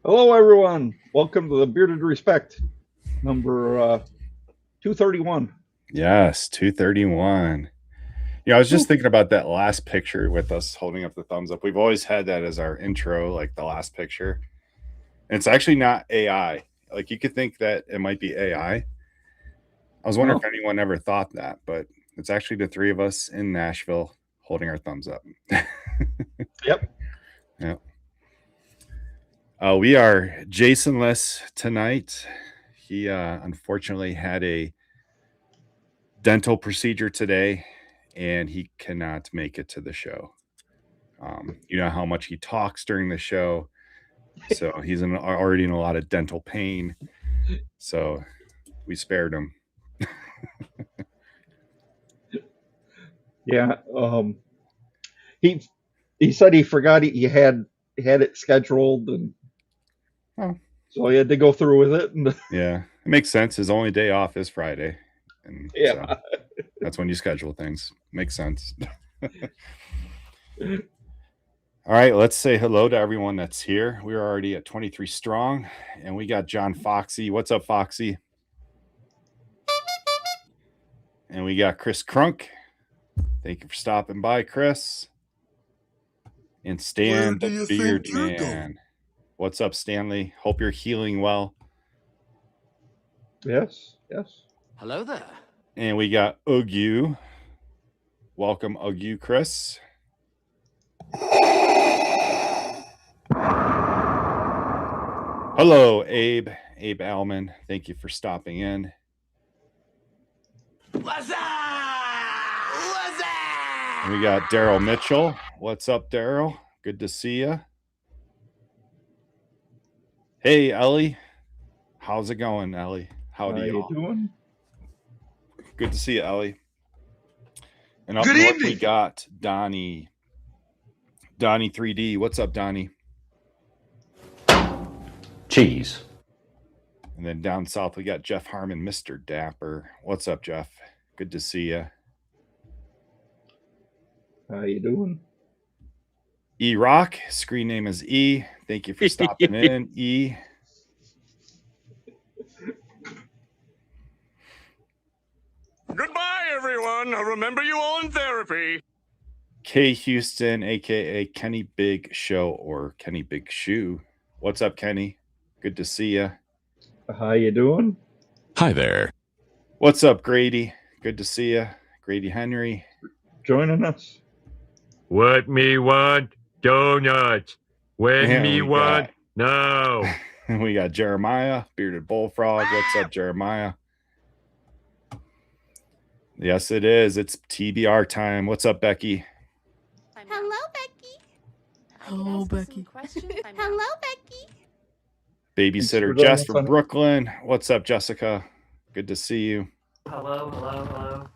Hello, everyone. Welcome to the Bearded Respect, number 231. Yes, 231. Yeah, I was just thinking about that last picture with us holding up the thumbs up. We've always had that as our intro, like the last picture. And it's actually not AI. Like you could think that it might be AI. I was wondering if anyone ever thought that, but it's actually the three of us in Nashville holding our thumbs up. Yep. Yep. We are Jason-less tonight. He unfortunately had a dental procedure today, and he cannot make it to the show. You know how much he talks during the show, so he's already in a lot of dental pain. So we spared him. Yeah. He said he forgot he had it scheduled, and so he had to go through with it. And yeah, it makes sense. His only day off is Friday, and yeah, so that's when you schedule things. Makes sense. All right, let's say hello to everyone that's here. We're already at 23 strong, and we got John Foxy. What's up, Foxy? And we got Chris Crunk. Thank you for stopping by, Chris. And Stan the Beard Man. What's up, Stanley? Hope you're healing well. Yes, yes. Hello there. And we got Ugu. Welcome, Ugu, Chris. Hello, Abe. Abe Alman. Thank you for stopping in. What's up? What's up? And we got Daryl Mitchell. What's up, Daryl? Good to see you. Hey, Ellie. How's it going, Ellie? How you doing? Good to see you, Ellie. And up north we got Donnie. Donnie 3D. What's up, Donnie? Cheese. And then down south we got Jeff Harmon, Mr. Dapper. What's up, Jeff? Good to see you. How you doing? E Rock. Screen name is E. Thank you for stopping in, E. Goodbye, everyone. I'll remember you all in therapy. K Houston, aka Kenny Big Show or Kenny Big Shoe. What's up, Kenny? Good to see you. How you doing? Hi there. What's up, Grady? Good to see you. Grady Henry. Joining us. What me want? Donuts. When And me we want? No. We got Jeremiah, Bearded Bullfrog. What's up, Jeremiah? Yes, it is. It's TBR time. What's up, Becky? Hello, Becky. Hello, Becky. Hello, Becky. Babysitter Jess from Brooklyn. What's up, Jessica? Good to see you. Hello, hello, hello.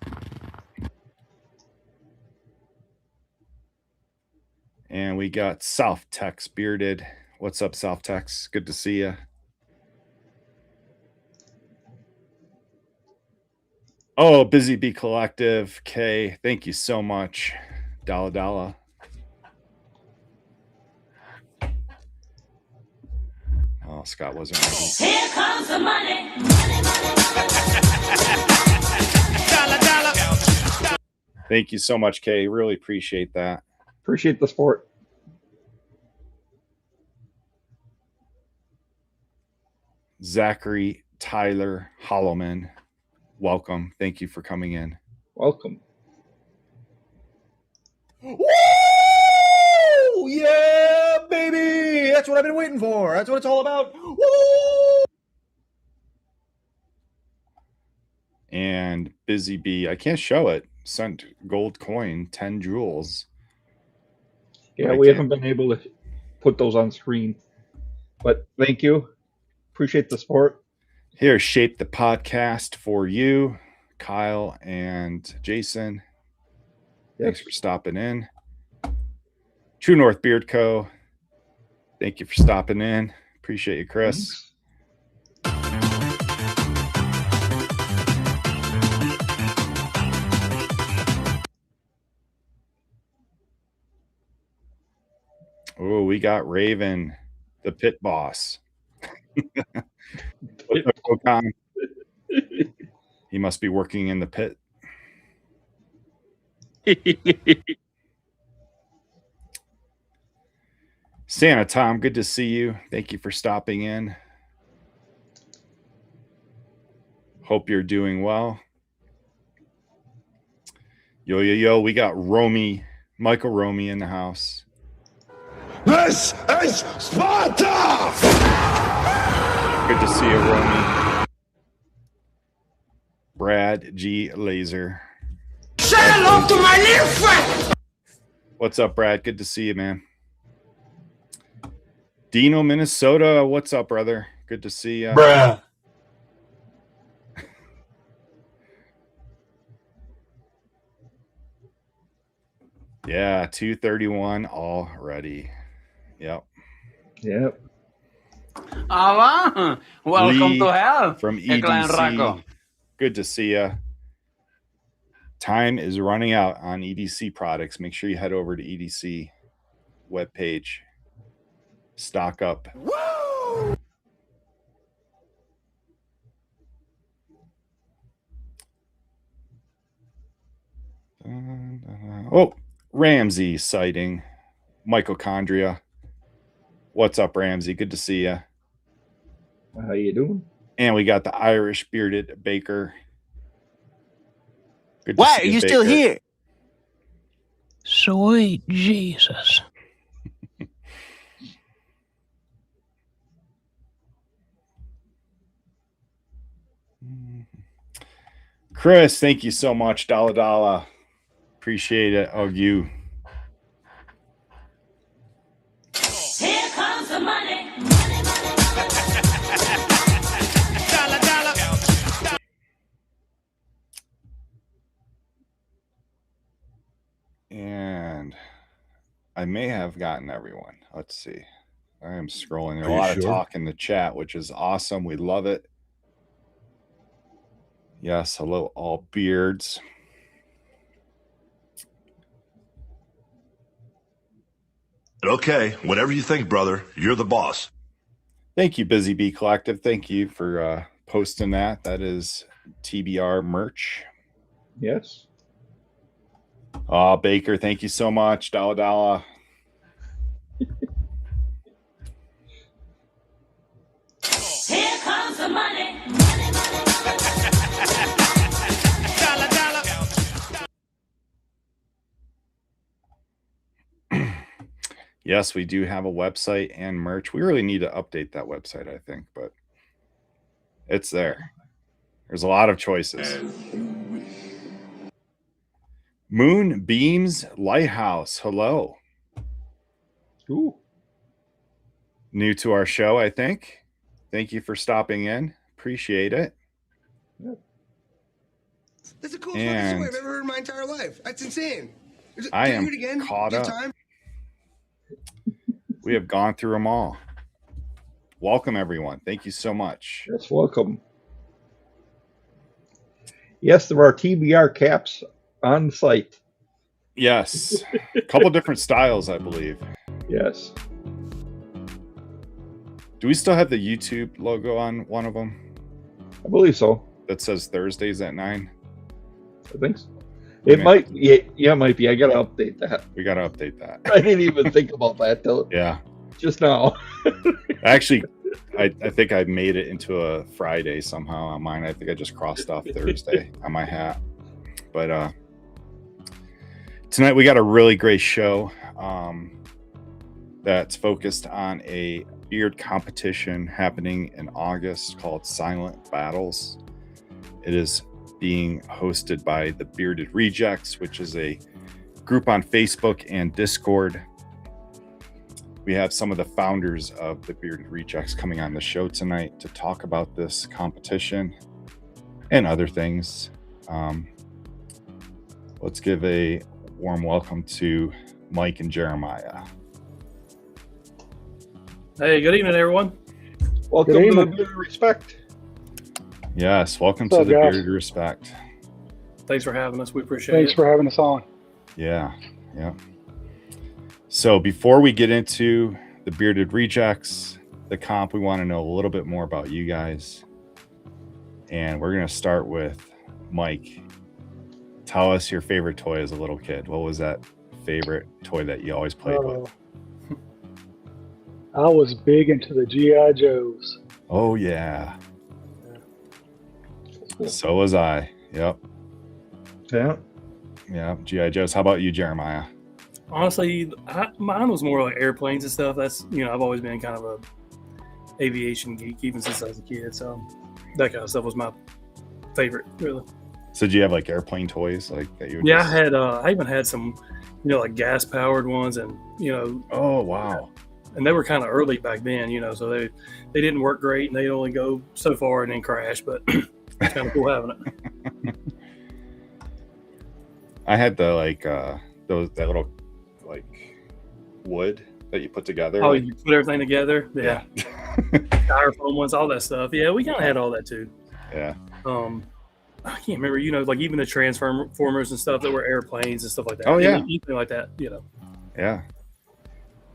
And we got South Tex Bearded. What's up, South Tex? Good to see you. Oh, Busy Bee Collective. Kay, thank you so much. Dalla Dalla. Oh, Scott wasn't ready. Here comes the money. Thank you so much, Kay. Really appreciate that. Appreciate the sport. Zachary Tyler Holloman. Welcome. Thank you for coming in. Welcome. Woo! Yeah, baby! That's what I've been waiting for. That's what it's all about. Woo! And Busy Bee, I can't show it. Sent gold coin, 10 jewels. Yeah, we haven't been able to put those on screen. But thank you. Appreciate the support. Here, shape the podcast for you, Kyle and Jason. Yes. Thanks for stopping in. True North Beard Co. Thank you for stopping in. Appreciate you, Chris. Thanks. Oh, we got Raven, the pit boss. He must be working in the pit. Santa Tom, good to see you. Thank you for stopping in. Hope you're doing well. Yo, yo, yo, we got Romy, Michael Romy in the house. This is Sparta! Good to see you, Romy. Brad G. Laser. Say hello to my little friend! What's up, Brad? Good to see you, man. Dino, Minnesota. What's up, brother? Good to see you. Bruh. Yeah, 231 already. Yep. Yep. Welcome Lee to hell. From EDC. Good to see you. Time is running out on EDC products. Make sure you head over to EDC webpage. Stock up. Woo! Oh, Ramsey sighting. Mitochondria. What's up, Ramsey? Good to see you. How you doing? And we got the Irish bearded Baker. Good to Why see are you still Baker. here? Sweet Jesus. Chris, thank you so much. Dala. Appreciate it. Oh, you. Here comes the money. And I may have gotten everyone. Let's see. I am scrolling. There's Are a you lot of sure? talk in the chat, which is awesome. We love it. Yes, hello, all beards. Okay, whatever you think, brother. You're the boss. Thank you, Busy Bee Collective. Thank you for posting that. That is TBR merch. Yes. Oh, Baker, thank you so much. Dala. Here comes the money. Yes, we do have a website and merch. We really need to update that website, I think, but it's there. There's a lot of choices. Moonbeams Lighthouse. Hello. Ooh. New to our show, I think. Thank you for stopping in. Appreciate it. That's the coolest fucking story I've ever heard in my entire life. That's insane. I Can am you hear it again? caught Do you have up. time? We have gone through them all. Welcome, everyone. Thank you so much. Yes, welcome. Yes, there are TBR caps on site. Yes. A couple different styles, I believe. Yes. Do we still have the YouTube logo on one of them? I believe so. That says Thursdays at 9? I think so. It might, yeah, it might be. I got to update that. We got to update that. I didn't even think about that till Yeah. just now. Actually, I think I made it into a Friday somehow on mine. I think I just crossed off Thursday on my hat. But tonight we got a really great show that's focused on a beard competition happening in August called Silent Battles. It is being hosted by the Bearded Rejects, which is a group on Facebook and Discord. We have some of the founders of the Bearded Rejects coming on the show tonight to talk about this competition and other things. Let's give a warm welcome to Mike and Jeremiah. Hey, good evening, everyone. Welcome to the Bearded Respect. Yes, welcome to the Bearded Respect. Thanks for having us. We appreciate it. Thanks for having us on. Yeah. So before we get into the Bearded Rejects, the comp, we want to know a little bit more about you guys. And we're going to start with Mike. Tell us your favorite toy as a little kid. What was that favorite toy that you always played with? I was big into the G.I. Joes. Oh, yeah. So was I. Yep. Yeah. G.I. Joes. How about you, Jeremiah? Honestly, mine was more like airplanes and stuff. That's, I've always been kind of a aviation geek, even since I was a kid. So that kind of stuff was my favorite, really. So do you have like airplane toys like that you would Yeah, I even had some, like gas powered ones and, Oh, wow. And they were kind of early back then, so they didn't work great and they'd only go so far and then crash, but it's kind of cool having it. I had the that little like wood that you put together. Oh, you put everything together? Yeah. Styrofoam ones, all that stuff. Yeah, we kind of had all that too. Yeah. I can't remember, like even the transformers and stuff that were airplanes and stuff like that. Oh, yeah. Anything like that, Yeah.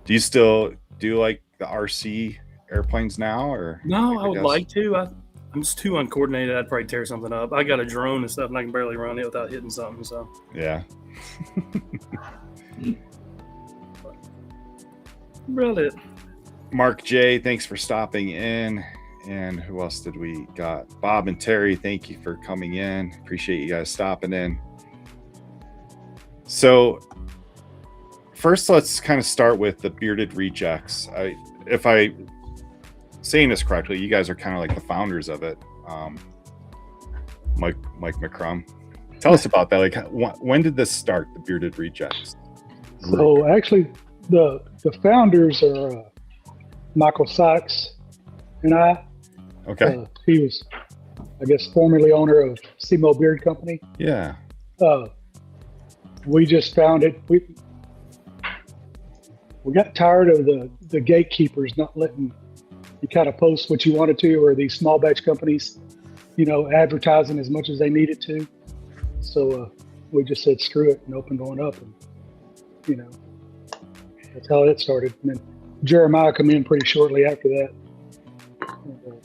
Do you still do like the RC airplanes now, or? No, I would like to. I'm just too uncoordinated. I'd probably tear something up. I got a drone and stuff, and I can barely run it without hitting something. So yeah. Really. Mark J, thanks for stopping in, And who else did we got? Bob and Terry, thank you for coming in. Appreciate you guys stopping in. So first, let's kind of start with the Bearded Rejects. If I saying this correctly, you guys are kind of like the founders of it. Mike McCrum. Tell us about that. Like, when did this start, the Bearded Rejects? So actually, the founders are Michael Sykes and I. Okay. He was, I guess, formerly owner of Simo Beard Company. Yeah. We just found it. We got tired of the gatekeepers not letting you kind of post what you wanted to, or these small batch companies, advertising as much as they needed to. So we just said screw it and opened one up, and that's how it started. And then Jeremiah come in pretty shortly after that. And,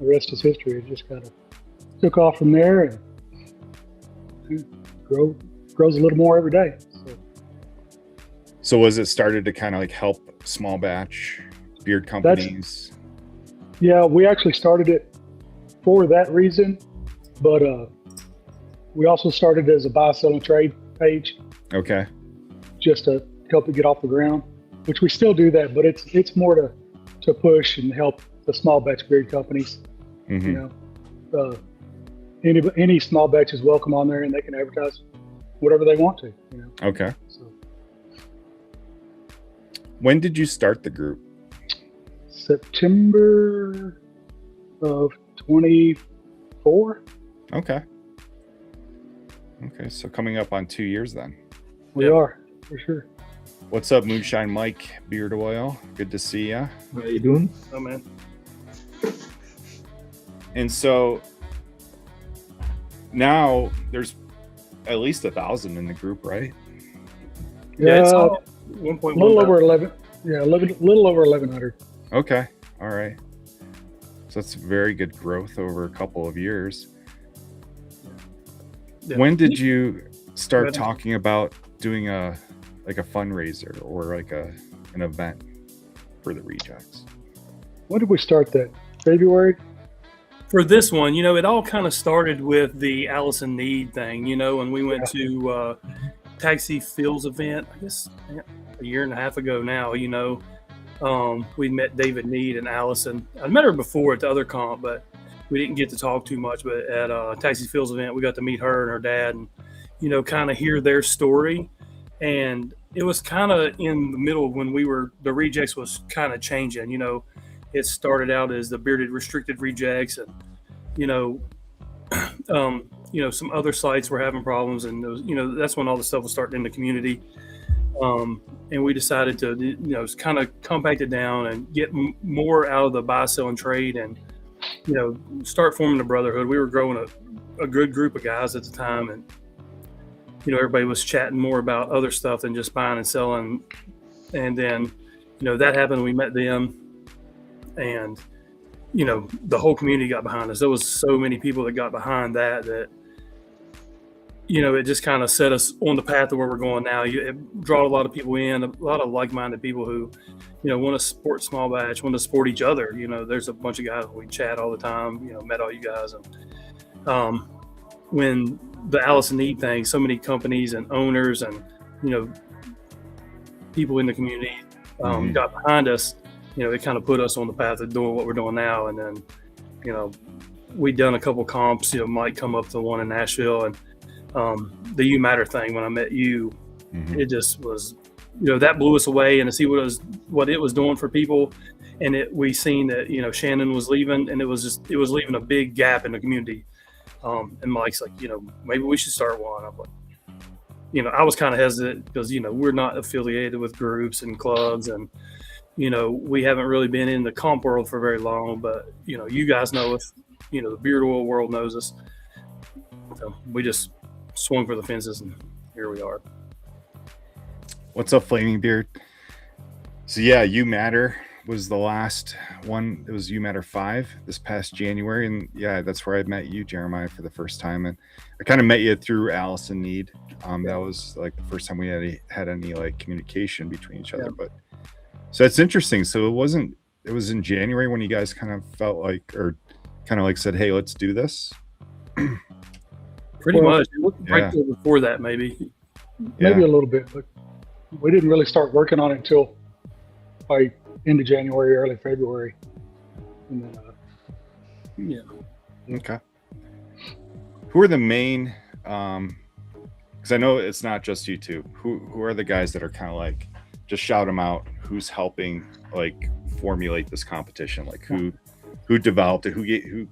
the rest is history. It just kind of took off from there and grows a little more every day. So was it started to kind of like help small batch beard companies? Yeah, we actually started it for that reason, but we also started as a buy, sell, and trade page. Okay. Just to help it get off the ground, which we still do that, but it's more to push and help the small batch beard companies. Mm-hmm. Any small batch is welcome on there, and they can advertise whatever they want to. Okay. So, when did you start the group? September of 24. Okay. So coming up on 2 years then. We are, for sure. What's up, Moonshine Mike, Beard Oil? Good to see ya. How you doing? Oh, man. And so now there's at least 1,000 in the group, right? Yeah, it's all 1.1. A little over 11. Yeah, little over 1,100. Okay. All right. So that's very good growth over a couple of years. Yeah. When did you start talking about doing a fundraiser or like an event for the Rejects? When did we start that? February? For this one, it all kind of started with the Allison Need thing, when we went to Taxi Fields event, I guess a year and a half ago now, we met David Need and Allison. I met her before at the other comp, but we didn't get to talk too much. But at Taxi Fields event, we got to meet her and her dad and, kind of hear their story. And it was kind of in the middle when the Rejects was kind of changing, It started out as the Bearded Restricted Rejects, and some other sites were having problems, and it was, that's when all the stuff was starting in the community. And we decided to kind of compact it down and get more out of the buy, sell, and trade, and start forming a brotherhood. We were growing a good group of guys at the time, and everybody was chatting more about other stuff than just buying and selling. And then that happened. We met them. And, the whole community got behind us. There was so many people that got behind that, it just kind of set us on the path of where we're going now. It brought a lot of people in, a lot of like-minded people who, want to support small batch, want to support each other. There's a bunch of guys we chat all the time, met all you guys. And when the Allison Need thing, so many companies and owners and, people in the community got behind us. It kind of put us on the path of doing what we're doing now. And then, we'd done a couple comps, Mike come up to the one in Nashville, and the You Matter thing, when I met you, it just was, that blew us away. And to see what it was doing for people. And we seen that, Shannon was leaving, and it was leaving a big gap in the community. And Mike's like, maybe we should start one. I'm like, I was kind of hesitant because, we're not affiliated with groups and clubs, and, we haven't really been in the comp world for very long, but, you guys know us, the beard oil world knows us. So we just swung for the fences, and here we are. What's up, Flaming Beard? So yeah, You Matter was the last one. It was You Matter 5 this past January. And yeah, that's where I met you, Jeremiah, for the first time. And I kind of met you through Allison Need. That was like the first time we had any like communication between each other. But so it's interesting. So it it was in January when you guys kind of felt like, or kind of like said, hey, let's do this. Pretty much. Right there before that, maybe. Maybe a little bit, but we didn't really start working on it until by end of January, early February. And then, Okay. Who are the main, because I know it's not just you two. Who are the guys that are kind of like, just shout them out, who's helping like formulate this competition? Like who developed it, who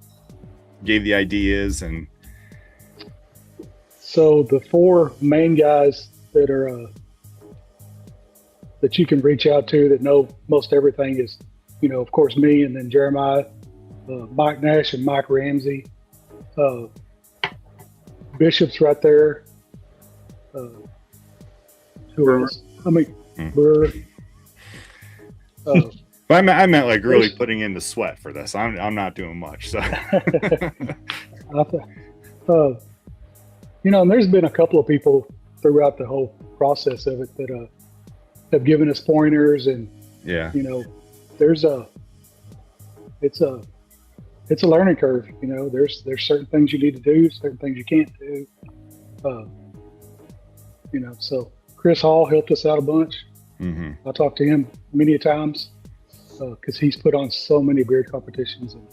gave the ideas? And so the 4 main guys that are that you can reach out to that know most everything is, of course, me, and then Jeremiah, Mike Nash and Mike Ramsey. Bishop's right there. Who else? I mean, Brewer. I meant like really putting in the sweat for this. I'm not doing much. So, and there's been a couple of people throughout the whole process of it that have given us pointers, and there's it's a learning curve. There's certain things you need to do, certain things you can't do. So Chris Hall helped us out a bunch. I talked to him many times because he's put on so many beard competitions. And,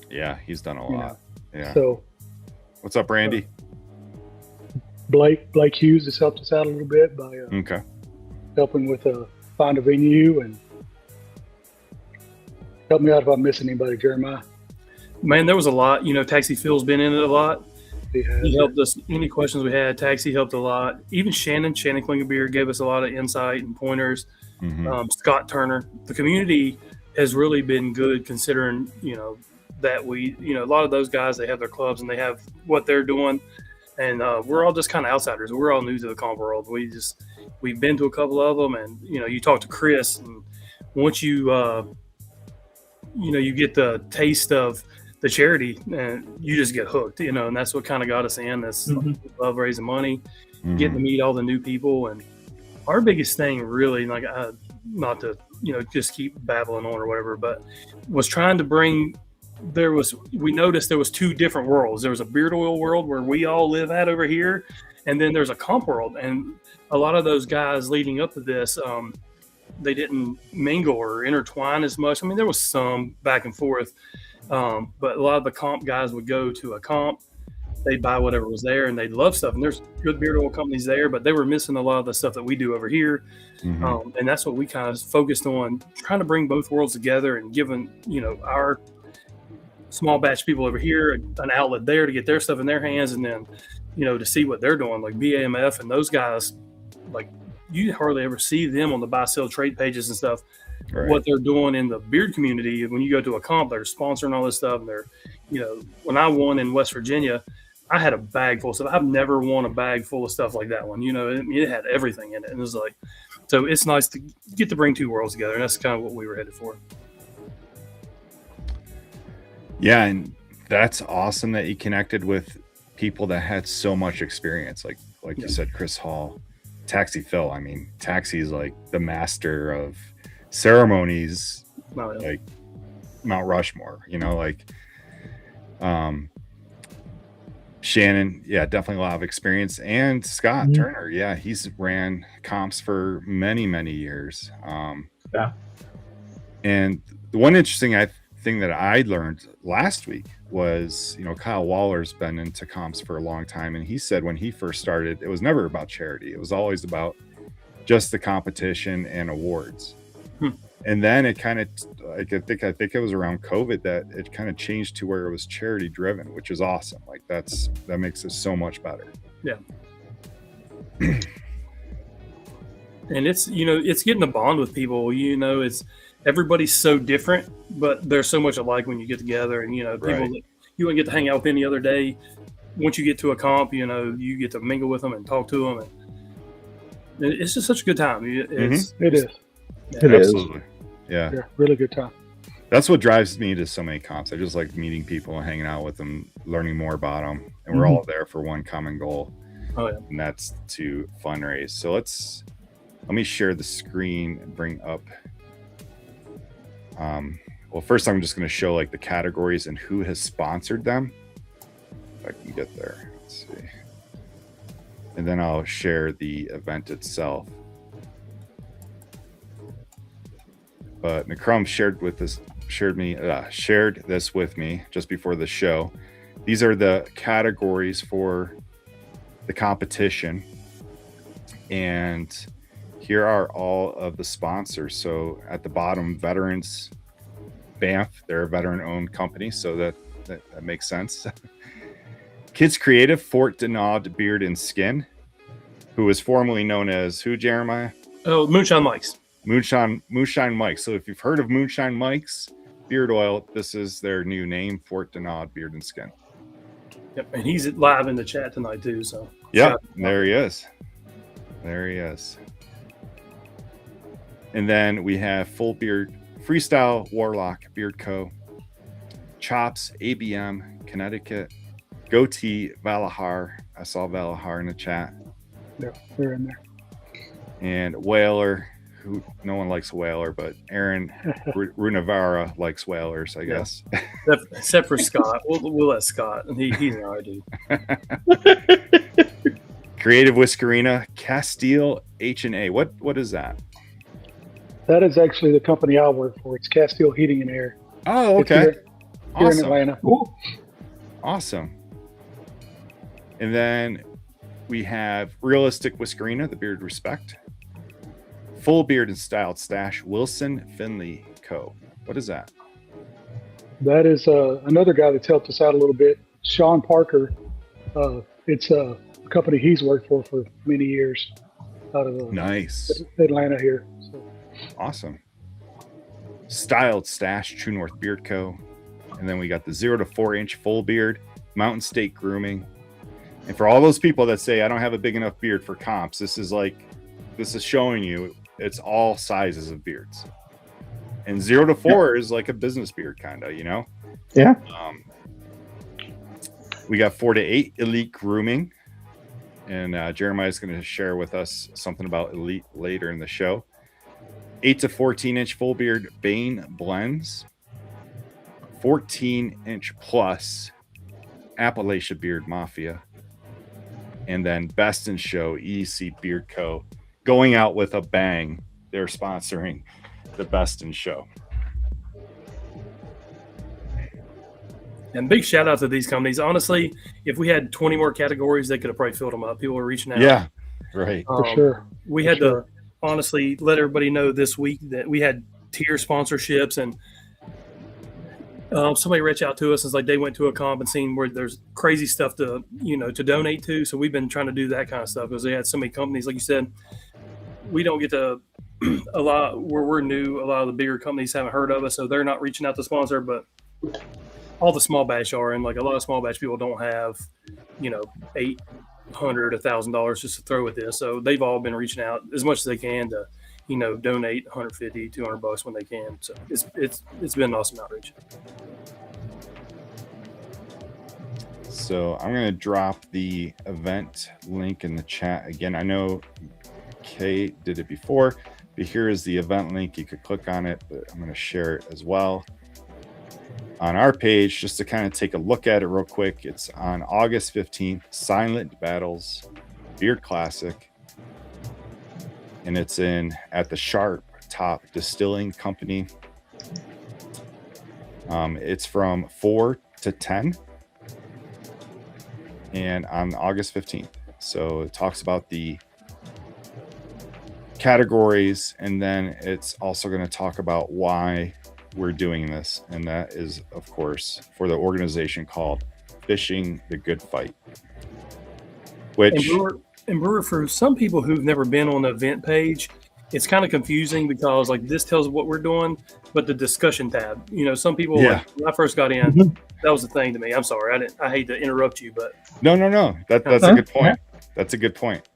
he's done a lot. So, what's up, Randy? Blake Hughes has helped us out a little bit by helping with find a venue, and help me out if I'm missing anybody, Jeremiah. Man, there was a lot. Taxi Phil's been in it a lot. He helped us. Any questions we had, Taxi helped a lot. Even Shannon Klingerbeer gave us a lot of insight and pointers. Scott Turner. The community has really been good, considering that we a lot of those guys, they have their clubs and they have what they're doing, and we're all just kind of outsiders. We're all new to the comp world. We've been to a couple of them, and you talk to Chris, and once you get the taste of the charity, and you just get hooked, and that's what kind of got us in. This love raising money, getting to meet all the new people. And our biggest thing really, like, not to just keep babbling on or whatever, but was trying to bring, we noticed there was 2 different worlds. There was a beard oil world where we all live at over here, and then there's a comp world. And a lot of those guys leading up to this, they didn't mingle or intertwine as much. I mean, there was some back and forth, but a lot of the comp guys would go to a comp, they'd buy whatever was there, and they'd love stuff. And there's good beard oil companies there, but they were missing a lot of the stuff that we do over here. And that's what we kind of focused on, trying to bring both worlds together and giving, our small batch people over here an outlet there to get their stuff in their hands, and then, to see what they're doing, like BAMF and those guys, like, you hardly ever see them on the buy sell trade pages and stuff. Right. What they're doing in the beard community, when you go to a comp, they're sponsoring all this stuff. And they're, when I won in West Virginia, I had a bag full of stuff. I've never won a bag full of stuff like that one. It had everything in it. And it was like, so it's nice to get to bring 2 worlds together. And that's kind of what we were headed for. Yeah. And that's awesome that you connected with people that had so much experience. Like you said, Chris Hall, Taxi Phil. I mean, Taxi's like the master of ceremonies, like Mount Rushmore, Shannon, definitely a lot of experience. And Scott Turner, he's ran comps for many years. And the one interesting thing that I learned last week was, Kyle Waller's been into comps for a long time, and he said when he first started, it was never about charity. It was always about just the competition and awards. And then it kind of, I think it was around COVID that it kind of changed to where it was charity driven, which is awesome. Like that makes it so much better. Yeah. And it's, it's getting a bond with people, it's, everybody's so different, but they're so much alike when you get together, and, people that you wouldn't get to hang out with any other day. Once you get to a comp, you get to mingle with them and talk to them. And it's just such a good time. It is. Absolutely. Yeah, really good time. That's what drives me to so many comps. I just like meeting people and hanging out with them, learning more about them, and we're all there for one common goal, and that's to fundraise. So let me share the screen and bring up Well, first I'm just going to show like the categories and who has sponsored them. If I can get there. Let's see. And then I'll share the event itself. But McCrum shared this with me just before the show. These are the categories for the competition. And here are all of the sponsors. So at the bottom, Veterans Banff, they're a veteran-owned company, so that makes sense. Kids Creative, Fort Denaud Beard and Skin, who was formerly known as who, Jeremiah? Oh, Moonshine Mike's. Moonshine Mike's. So if you've heard of Moonshine Mike's beard oil, this is their new name, Fort Denaud Beard and Skin. Yep, and he's live in the chat tonight too. So yep, there he is. There he is. And then we have Full Beard, Freestyle Warlock Beard Co., Chops, ABM, Connecticut, Goatee, Valahar. I saw Valahar in the chat. Yeah, they're in there. And Whaler, who no one likes Whaler, but Aaron Runavara likes Whalers, I guess. Except for Scott. We'll let Scott. And he's an alright dude. Creative Whiskerina, Castile H&A. What is that? That is actually the company I work for. It's Castile Heating and Air. Oh, okay. Here in Atlanta. Awesome. And then we have Realistic Whiskerina, the Beard Respect. Full Beard and Styled Stash, Wilson Finley Co. What is that? That is another guy that's helped us out a little bit, Sean Parker. It's a company he's worked for many years out of nice Atlanta here. So. Awesome. Styled Stash, True North Beard Co. And then we got the 0 to 4 inch full beard, Mountain State Grooming. And for all those people that say I don't have a big enough beard for comps, this is showing you it's all sizes of beards. And 0 to 4 is like a business beard, kind of, you know? Yeah. We got 4 to 8 Elite Grooming. And Jeremiah is going to share with us something about Elite later in the show. 8 to 14 inch full beard Bane Blends. 14 inch plus Appalachia Beard Mafia. And then Best in Show EC Beard Co. going out with a bang. They're sponsoring the Best in Show. And big shout out to these companies. Honestly, if we had 20 more categories, they could have probably filled them up. People were reaching out. Yeah, right. For sure. We had to honestly let everybody know this week that we had tier sponsorships, and somebody reached out to us and like they went to a comp and seen where there's crazy stuff to donate to. So we've been trying to do that kind of stuff because they had so many companies. Like you said, we don't get to a lot where we're new. A lot of the bigger companies haven't heard of us, so they're not reaching out to sponsor, but all the small batch are, and like a lot of small batch people don't have, $800, $1,000 just to throw at this. So they've all been reaching out as much as they can to, donate $150, $200 when they can. So it's been an awesome outreach. So I'm going to drop the event link in the chat again. I know Kate did it before, but here is the event link. You could click on it, but I'm going to share it as well on our page just to kind of take a look at it real quick. It's on August 15th, Silent Battles Beard Classic, and it's at the Sharptop Distilling Company. It's from 4 to 10 and on August 15th. So it talks about the categories, and then it's also going to talk about why we're doing this, and that is, of course, for the organization called Fishing the Good Fight. Which and Brewer, for some people who've never been on the event page, it's kind of confusing because like this tells what we're doing, but the discussion tab, some people like, when I first got in, that was the thing to me. I'm sorry, I hate to interrupt you, but no, that's a good point. That's a good point.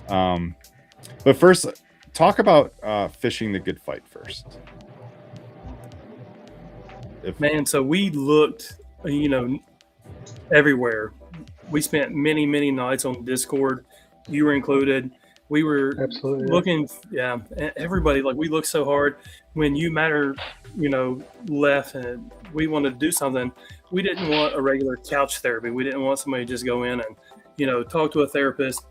But first, talk about Fishing the Good Fight first. So we looked, everywhere. We spent many, many nights on Discord. You were included. We were Absolutely. looking, everybody, like we looked so hard when you matter, left and we wanted to do something. We didn't want a regular couch therapy. We didn't want somebody to just go in and, talk to a therapist,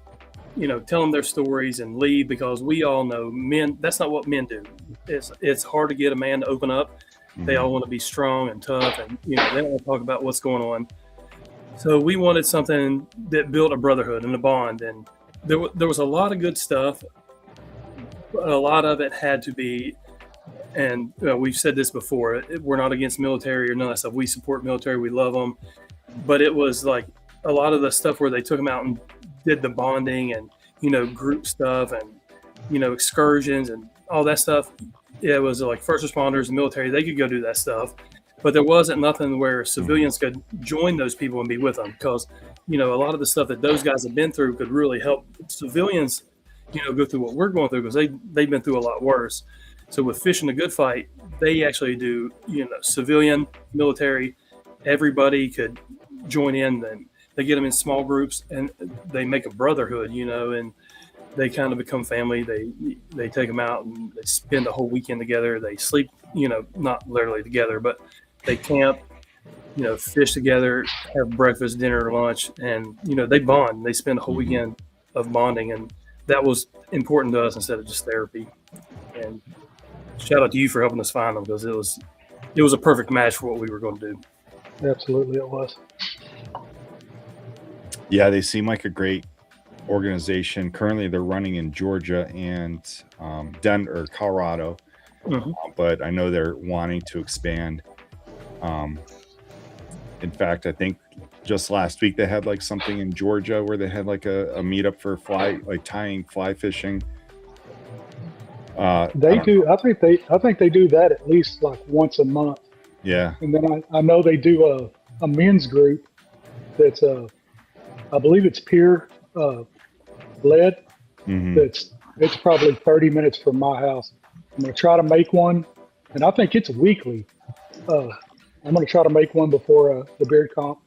tell them their stories and leave, because we all know men, that's not what men do. It's hard to get a man to open up. They all want to be strong and tough, and they don't want to talk about what's going on. So we wanted something that built a brotherhood and a bond, and there was a lot of good stuff, but a lot of it had to be, and we've said this before, we're not against military or none of that stuff. We support military, we love them, but it was like a lot of the stuff where they took them out and did the bonding and group stuff and excursions and all that stuff. It was like first responders and military, they could go do that stuff, but there wasn't nothing where civilians could join those people and be with them, because a lot of the stuff that those guys have been through could really help civilians go through what we're going through, because they've been through a lot worse. So with Fishing a Good Fight, they actually do civilian, military, everybody could join in, and they get them in small groups and they make a brotherhood, and they kind of become family. They take them out and they spend the whole weekend together. They sleep, not literally together, but they camp, fish together, have breakfast, dinner, lunch, and, they bond. They spend a whole weekend of bonding, and that was important to us instead of just therapy. And shout out to you for helping us find them, because it was a perfect match for what we were going to do. Absolutely, it was. Yeah, they seem like a great organization. Currently, they're running in Georgia and Denver, Colorado, but I know they're wanting to expand. In fact, I think just last week they had like something in Georgia where they had like a meetup for tying fly fishing. They do. I think they do that at least like once a month. Yeah. And then I know they do a men's group that's I believe it's peer led. It's probably 30 minutes from my house. I'm going to try to make one, and I think it's weekly. I'm going to try to make one before the beard comp.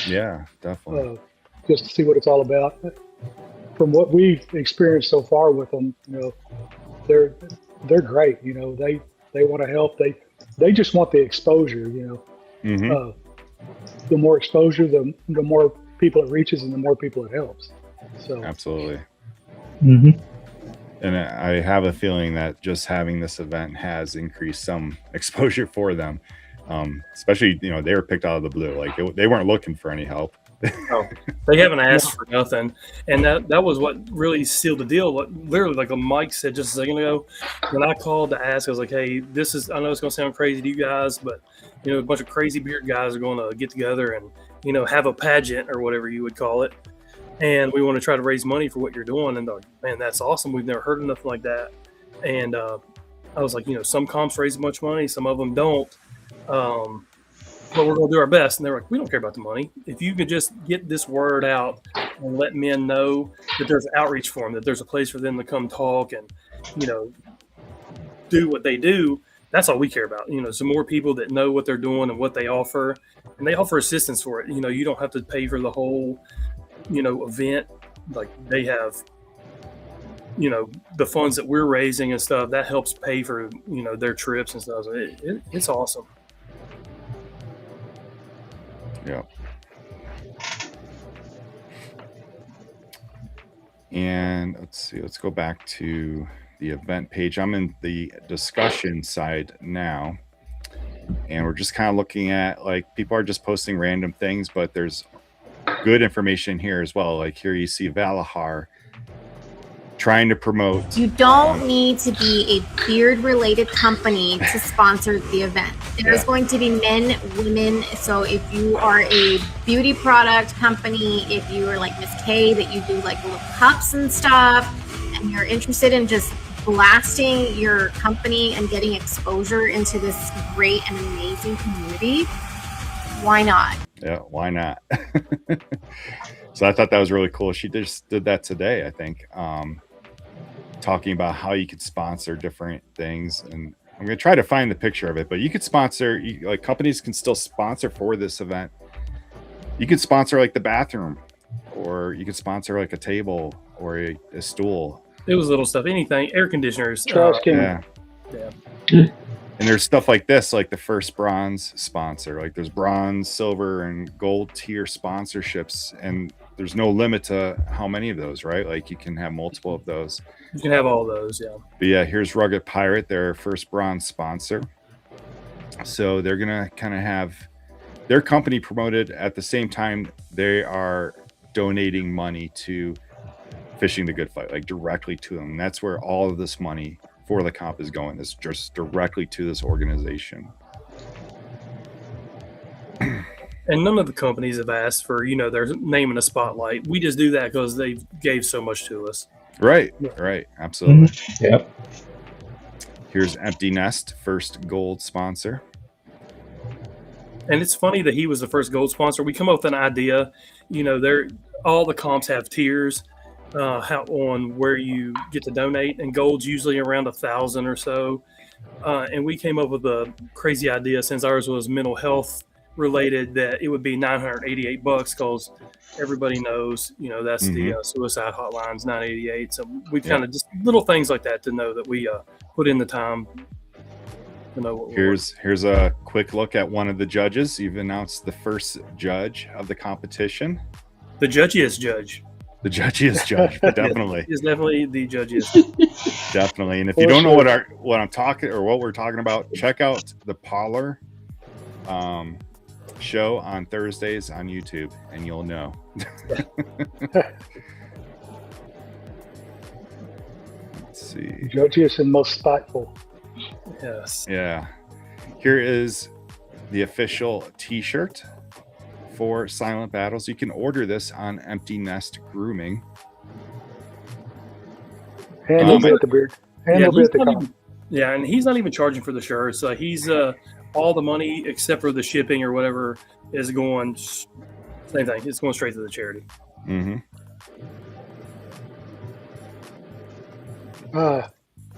Yeah, definitely. Just to see what it's all about. From what we've experienced so far with them, they're great. They want to help. They just want the exposure. The more exposure, the more people it reaches, and the more people it helps. So absolutely. Mm-hmm. And I have a feeling that just having this event has increased some exposure for them. Especially, they were picked out of the blue. Like they weren't looking for any help. Oh, they haven't asked for nothing. And that was what really sealed the deal. Literally, like Mike said just a second ago, when I called to ask, I was like, hey, I know it's going to sound crazy to you guys, but, a bunch of crazy beard guys are going to get together and, have a pageant or whatever you would call it. And we want to try to raise money for what you're doing. And they're like, man, that's awesome. We've never heard of nothing like that. And I was like, some comps raise much money, some of them don't. But we're going to do our best. And they're like, we don't care about the money. If you could just get this word out and let men know that there's outreach for them, that there's a place for them to come talk and, do what they do, that's all we care about. Some more people that know what they're doing and what they offer, and they offer assistance for it. You don't have to pay for the whole, event. Like they have, the funds that we're raising and stuff that helps pay for, their trips and stuff. So it's awesome. Yeah. And let's see, let's go back to the event page. I'm in the discussion side now, and we're just kind of looking at, like, people are just posting random things, but there's good information here as well. Like here you see Valahar trying to promote. You don't need to be a beard-related company to sponsor the event. There's going to be men, women. So if you are a beauty product company, if you are like Miss K, that you do like little cups and stuff, and you're interested in just blasting your company and getting exposure into this great and amazing community, why not? Yeah, why not? So I thought that was really cool. She just did that today, I think. Talking about how you could sponsor different things, and I'm going to try to find the picture of it, but you could sponsor, like companies can still sponsor for this event. You could sponsor like the bathroom, or you could sponsor like a table or a stool. It was little stuff, anything, air conditioners. Trash can. Yeah. Yeah. And there's stuff like this, like the first bronze sponsor. Like there's bronze, silver, and gold tier sponsorships, and there's no limit to how many of those, right? Like you can have multiple of those. You can have all those, yeah. But yeah, here's Rugged Pirate, their first bronze sponsor. So they're gonna kind of have their company promoted at the same time they are donating money to Fishing the Good Fight, like directly to them. And that's where all of this money for the comp is going, is just directly to this organization. And none of the companies have asked for, their name in a spotlight. We just do that because they gave so much to us. Right, right, absolutely. Yep. Here's Empty Nest, first gold sponsor. And it's funny that he was the first gold sponsor. We come up with an idea, all the comps have tiers on where you get to donate, and gold's usually around 1,000 or so. And we came up with a crazy idea, since ours was mental health related, that it would be $988 because everybody knows, that's the suicide hotline's 988. So we kind of just little things like that to know that we put in the time to know what Here's a quick look at one of the judges. You've announced the first judge of the competition. The judgiest judge. The judgiest judge, but definitely. Is definitely the judgiest. Definitely. And if you don't know what I'm talking or what we're talking about, check out the Parlor show on Thursdays on YouTube, and you'll know. Let's see. Judgiest and most spiteful. Yes. Yeah. Here is the official t-shirt for Silent Battles. You can order this on Empty Nest Grooming. And he'll be at the beard. And he'll be at the comp. Yeah, and he's not even charging for the shirts. He's all the money except for the shipping or whatever is going. Same thing. It's going straight to the charity. Mm-hmm.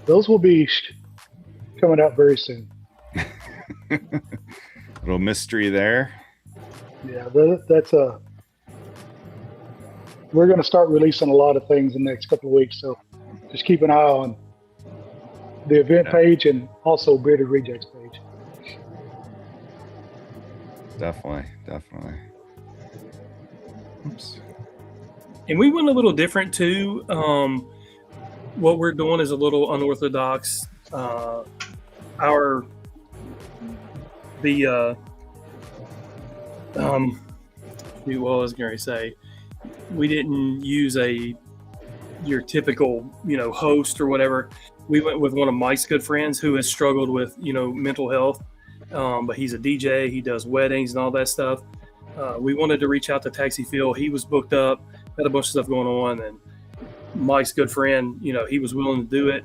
Those will be coming out very soon. Little mystery there. Yeah, that's we're going to start releasing a lot of things in the next couple of weeks, so just keep an eye on the event page and also Bearded Rejects page. Definitely. Oops. And we went a little different too. What we're doing is a little unorthodox. What I was going to say, we didn't use your typical, host or whatever. We went with one of Mike's good friends who has struggled with, mental health, but he's a DJ. He does weddings and all that stuff. We wanted to reach out to Taxi Phil. He was booked up, had a bunch of stuff going on, and Mike's good friend, he was willing to do it.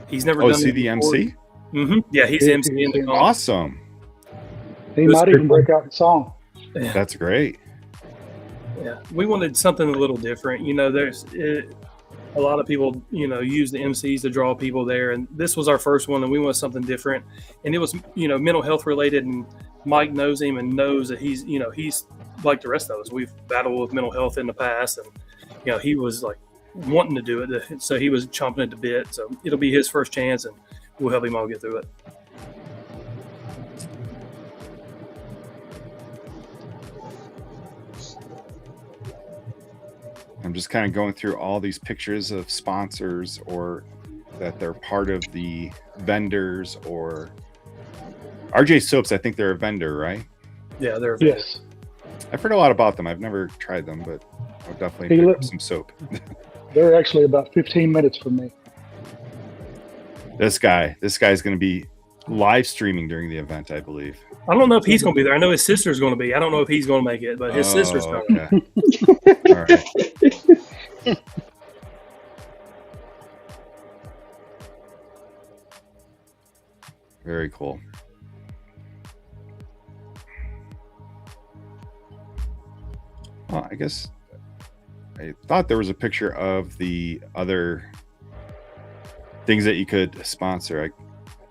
He's never done it before. the MC? Mm-hmm. Yeah, he's MC in the comp. Awesome. He might even break out the song. Yeah. That's great. Yeah, we wanted something a little different. There's a lot of people, use the MCs to draw people there, and this was our first one, and we wanted something different. And it was, mental health related, and Mike knows him and knows that he's like the rest of us. We've battled with mental health in the past, and he was like wanting to do it, so he was chomping at the bit. So it'll be his first chance, and we'll help him all get through it. I'm just kind of going through all these pictures of sponsors or that they're part of the vendors, or RJ Soaps. I think they're a vendor, right? Yeah, they're a vendor. Yes. I've heard a lot about them. I've never tried them, but I'll definitely pick up some soap. They're actually about 15 minutes from me. This guy's going to be live streaming during the event, I believe. I don't know if he's going to be there. I know his sister's going to be. I don't know if he's going to make it, but his sister's coming. Okay. All right. Very cool. Well, I guess I thought there was a picture of the other things that you could sponsor.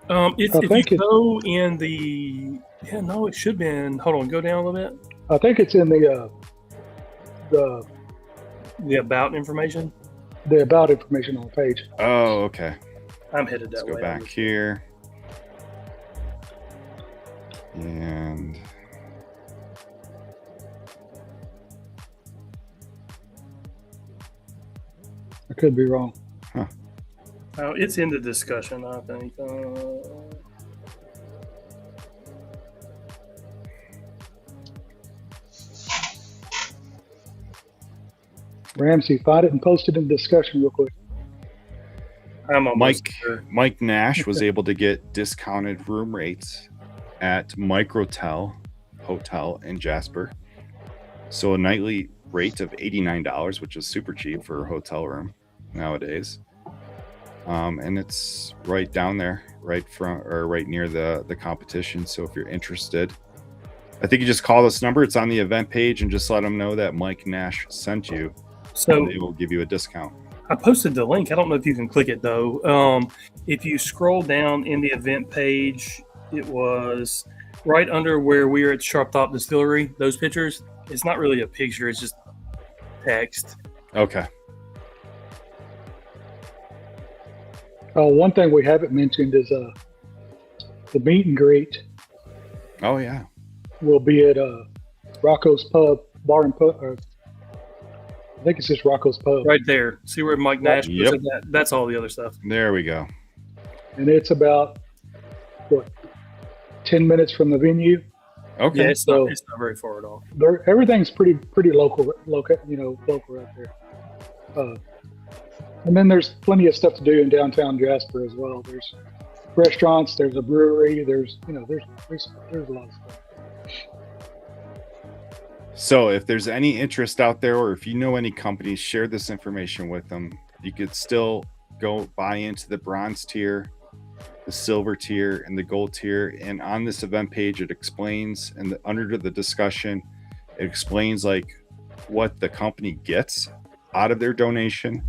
If you go in the, it should be in, hold on, go down a little bit. I think it's in the about information. the about information on the page. Oh, okay. I'm headed that Let's go way. back here. And I could be wrong. Oh, it's in the discussion, I think. Ramsey, find it and post it in the discussion real quick. I'm almost Mike Nash was able to get discounted room rates at Microtel Hotel in Jasper. So a nightly rate of $89, which is super cheap for a hotel room nowadays. And it's right down there, right near the competition. So if you're interested, I think you just call this number. It's on the event page, and just let them know that Mike Nash sent you. So they will give you a discount. I posted the link. I don't know if you can click it though. If you scroll down in the event page, it was right under where we are at Sharptop Distillery. Those pictures. It's not really a picture. It's just text. Okay. One thing we haven't mentioned is the meet and greet. Oh yeah. Will be at Rocco's Pub Bar and Pub. I think it's just Rocco's Pub. Right there. See where Mike Nash Yep. puts that? That's all the other stuff. There we go. And it's about 10 minutes from the venue. Okay. Yeah, it's not very far at all. Everything's pretty local out there. And then there's plenty of stuff to do in downtown Jasper as well. There's restaurants, there's a brewery, there's a lot of stuff. So if there's any interest out there, or if you know any companies, share this information with them. You could still go buy into the bronze tier, the silver tier, and the gold tier. And on this event page, it explains, and under the discussion, it explains like what the company gets out of their donation.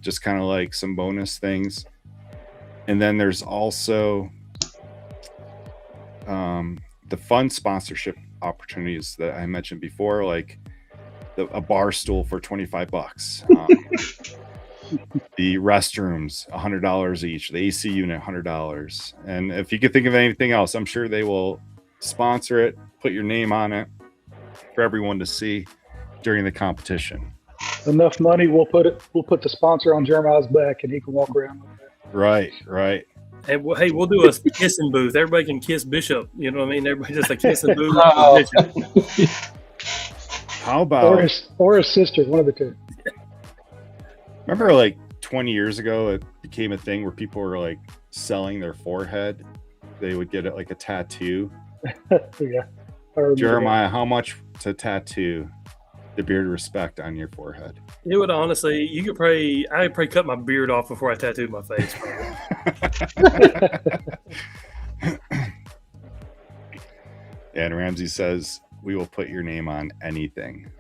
Just kind of like some bonus things. And then there's also the fund sponsorship opportunities that I mentioned before, like a bar stool for $25, the restrooms $100 each, the AC unit $100, and if you could think of anything else, I'm sure they will sponsor it, put your name on it for everyone to see during the competition. Enough money, we'll put the sponsor on Jeremiah's back, and he can walk around with that. Right. Hey, we'll do a kissing booth. Everybody can kiss Bishop. You know what I mean? Everybody just a kissing booth. How about or his sister, one of the two. Remember, like 20 years ago, it became a thing where people were like selling their forehead. They would get it like a tattoo. Yeah. Jeremiah, how much to tattoo the beard of respect on your forehead? It would honestly, I'd probably cut my beard off before I tattooed my face. And Ramsey says, we will put your name on anything.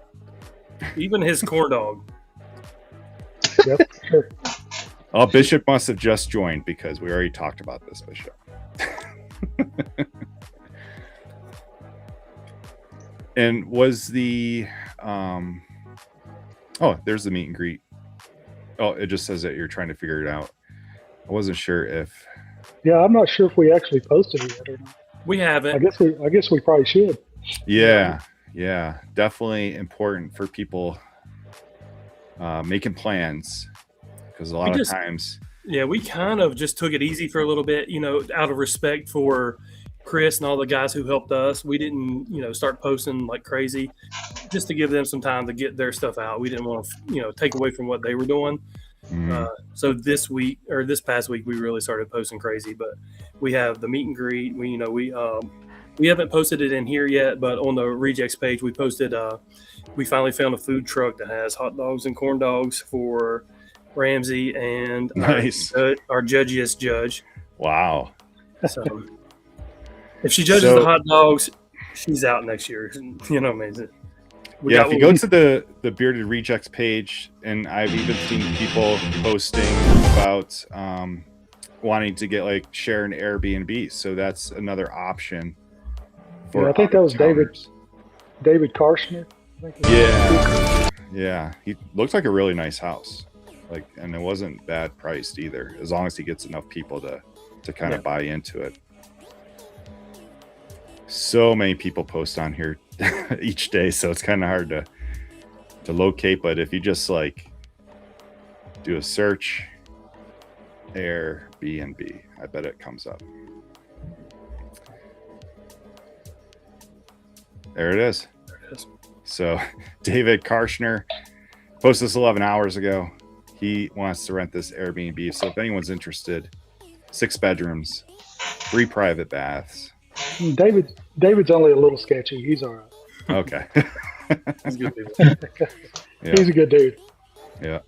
Even his corn dog. Yep, sure. Oh, Bishop must have just joined because we already talked about this, Bishop. And was the there's the meet and greet. Oh, it just says that you're trying to figure it out. I wasn't sure if. Yeah, I'm not sure if we actually posted it yet or not. We haven't. I guess we probably should. Yeah, definitely important for people making plans, because a lot of times. Yeah, we kind of just took it easy for a little bit, out of respect for Chris and all the guys who helped us. We didn't, start posting like crazy, just to give them some time to get their stuff out. We didn't want to, take away from what they were doing. So this past week, we really started posting crazy. But we have the meet and greet. We haven't posted it in here yet, but on the rejects page, we posted. We finally found a food truck that has hot dogs and corn dogs for Ramsey and nice. our judgiest judge. Wow. So if she judges the hot dogs, she's out next year. You know what I mean? If you go to the Bearded Rejects page, and I've even seen people posting about wanting to get share an Airbnb. So that's another option. I think that was David Karshner. Yeah. He looked like a really nice house, like, and it wasn't bad priced either, as long as he gets enough people to kind of buy into it. So many people post on here each day, so it's kind of hard to locate. But if you just like do a search, Airbnb, I bet it comes up. There it is. So David Karshner posted this 11 hours ago. He wants to rent this Airbnb. So if anyone's interested, 6 bedrooms, 3 private baths. David's only a little sketchy. He's all right. Okay. He's good people. He's a good dude. Yeah.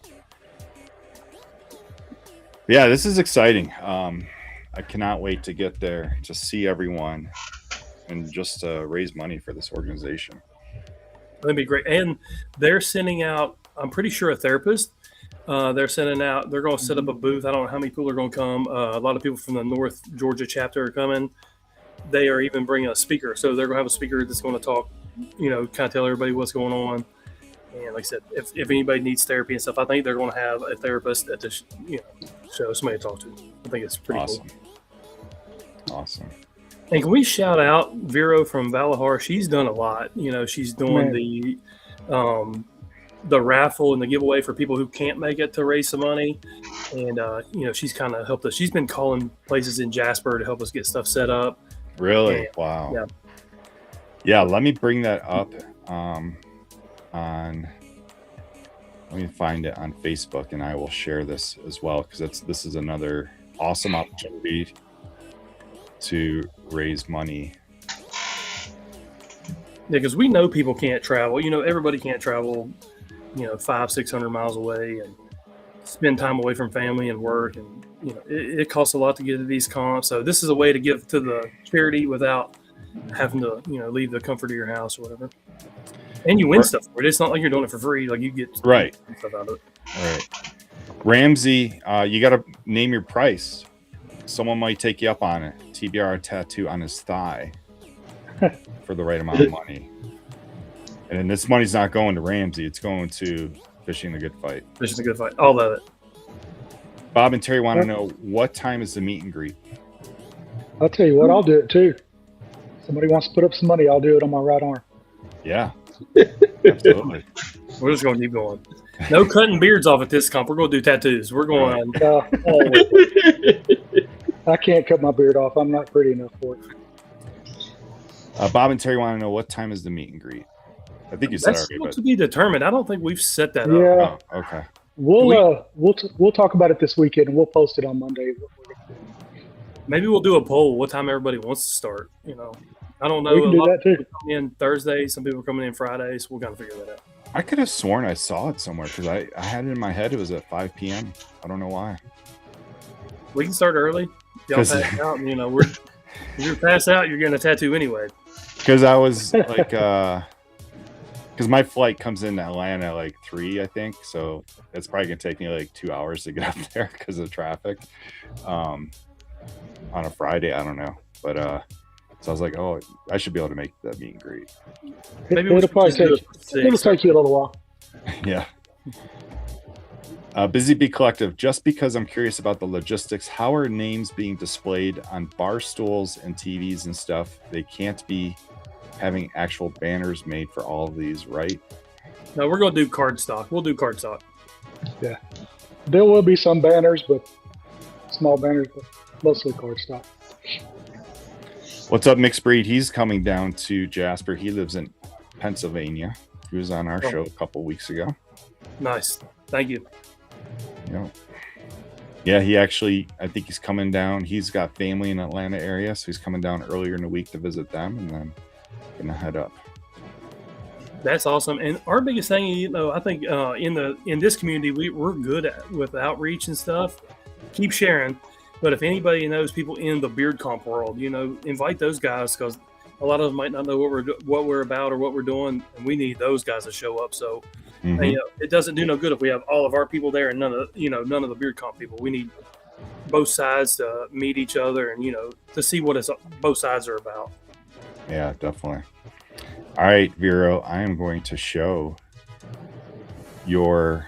Yeah, this is exciting. I cannot wait to get there, to see everyone, and just raise money for this organization. That'd be great. And they're sending out, I'm pretty sure, a therapist. They're sending out, they're going to set up a booth. I don't know how many people are going to come. A lot of people from the North Georgia chapter are coming. They are even bringing a speaker. So they're going to have a speaker that's going to talk, kind of tell everybody what's going on. And like I said, if anybody needs therapy and stuff, I think they're going to have a therapist at the show, somebody to talk to. I think it's pretty awesome. Cool. Awesome. And can we shout out Vero from Valahar? She's done a lot. She's doing the raffle and the giveaway for people who can't make it to raise some money. And, she's kind of helped us. She's been calling places in Jasper to help us get stuff set up. Really? And, wow. Yeah, let me bring that up let me find it on Facebook, and I will share this as well, because this is another awesome opportunity to raise money. Yeah, because we know people can't travel. Everybody can't travel, 500-600 miles away and spend time away from family and work, and it costs a lot to get to these comps. So this is a way to give to the charity without having to leave the comfort of your house or whatever. And you win stuff for it. It's not like you're doing it for free. Like you get stuff out of it. Right. Ramsey, you got to name your price. Someone might take you up on it. TBR tattoo on his thigh for the right amount of money. And then this money's not going to Ramsey. It's going to Fishing the Good Fight. Fishing the Good Fight. All of it. Bob and Terry want to know, what time is the meet and greet? I'll tell you what, I'll do it too. Somebody wants to put up some money, I'll do it on my right arm. Yeah. Absolutely. We're just going to keep going. No cutting beards off at this comp. We're going to do tattoos. We're going I can't cut my beard off. I'm not pretty enough for it. Bob and Terry want to know, what time is the meet and greet? I think you said that's already, still but to be determined. I don't think we've set that up. Oh, okay. We'll talk about it this weekend, and we'll post it on Monday. Maybe we'll do a poll. What time everybody wants to start? I don't know. We can do that too. Coming in Thursday. Some people are coming in Friday, so we'll kind of figure that out. I could have sworn I saw it somewhere, because I had it in my head it was at 5 p.m. I don't know why. We can start early. Y'all pass out, and, if you're pass out, you're getting a tattoo anyway. Because I was like, because my flight comes into Atlanta at like 3, I think. So it's probably going to take me like 2 hours to get up there because of traffic on a Friday. I don't know. But so I was like, oh, I should be able to make that meet and greet. Maybe it'll probably take you a little while. Yeah. Busy Bee Collective, just because I'm curious about the logistics, how are names being displayed on bar stools and TVs and stuff? They can't be having actual banners made for all of these, right? No, we're going to do card stock. We'll do card stock. Yeah. There will be some banners, but small banners, but mostly card stock. What's up, Mixed Breed? He's coming down to Jasper. He lives in Pennsylvania. He was on our show a couple weeks ago. Nice. Thank you. Yeah, he actually, I think he's coming down. He's got family in the Atlanta area, so he's coming down earlier in the week to visit them, and then gonna head up. That's awesome. And our biggest thing, I think in this community, we're good with outreach and stuff. Keep sharing. But if anybody knows people in the beard comp world, invite those guys, because a lot of them might not know what we're about or what we're doing, and we need those guys to show up. So it doesn't do no good if we have all of our people there and none of the beard comp people. We need both sides to meet each other and to see what both sides are about. Yeah, definitely. All right, Vero, I am going to show your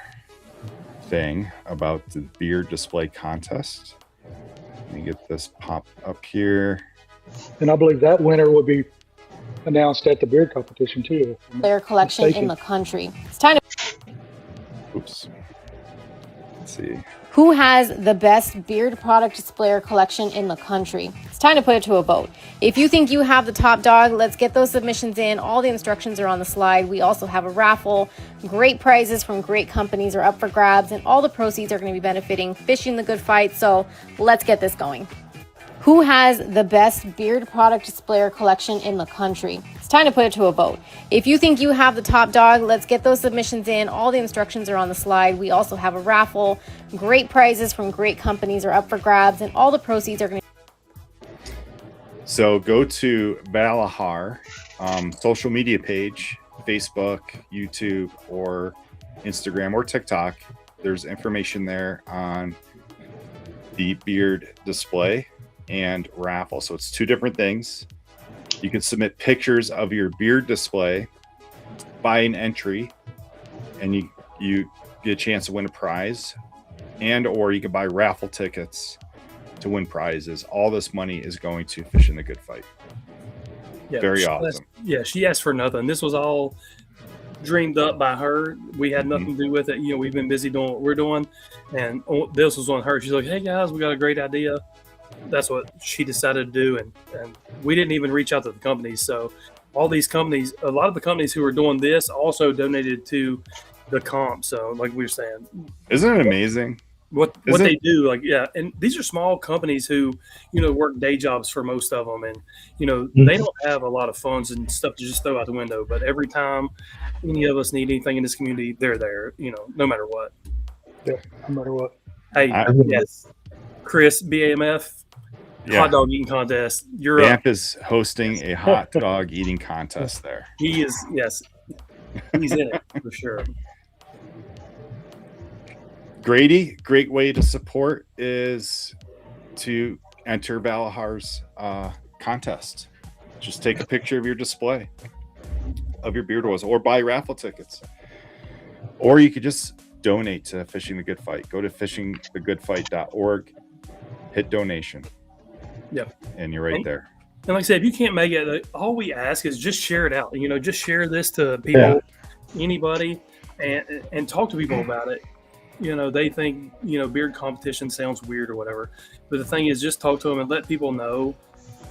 thing about the beer display contest. Let me get this pop up here. And I believe that winner will be announced at the beer competition too. Their collection in the country. It's time to. Oops. Let's see. Who has the best beard product displayer collection in the country? It's time to put it to a vote. If you think you have the top dog, let's get those submissions in. All the instructions are on the slide. We also have a raffle. Great prizes from great companies are up for grabs, and all the proceeds are going to be benefiting Fishing the Good Fight. So let's get this going. Who has the best beard product displayer collection in the country? It's time to put it to a vote. If you think you have the top dog, let's get those submissions in. All the instructions are on the slide. We also have a raffle. Great prizes from great companies are up for grabs, and all the proceeds are going to. So go to Valahar social media page, Facebook, YouTube, or Instagram or TikTok. There's information there on the beard display and raffle. So it's two different things. You can submit pictures of your beard display, buy an entry, and you get a chance to win a prize, and or you can buy raffle tickets to win prizes. All this money is going to Fishing the Good Fight. Yeah, Very awesome. She asked for nothing. This was all dreamed up by her. We had nothing to do with it. We've been busy doing what we're doing, and this was on her. She's like, "Hey guys, we got a great idea." That's what she decided to do, and we didn't even reach out to the companies. So all these companies, a lot of the companies who were doing this also donated to the comp. So like we were saying, isn't it amazing what they do? Like, yeah, and these are small companies who work day jobs for most of them, and they don't have a lot of funds and stuff to just throw out the window. But every time any of us need anything in this community, they're there. No matter what. Yeah, no matter what. Hey, yes, Chris, BAMF. Hot dog eating contest. You're BAMF is hosting a hot dog eating contest there. He is, yes. He's in it for sure. Grady, great way to support is to enter Valahar's contest. Just take a picture of your display of your beard oils or buy raffle tickets. Or you could just donate to Fishing the Good Fight. Go to fishingthegoodfight.org, hit donation. Yep. And you're right there. And like I said, if you can't make it, all we ask is just share it out. Just share this to people, anybody, and talk to people about it. They think, beard competition sounds weird or whatever. But the thing is, just talk to them and let people know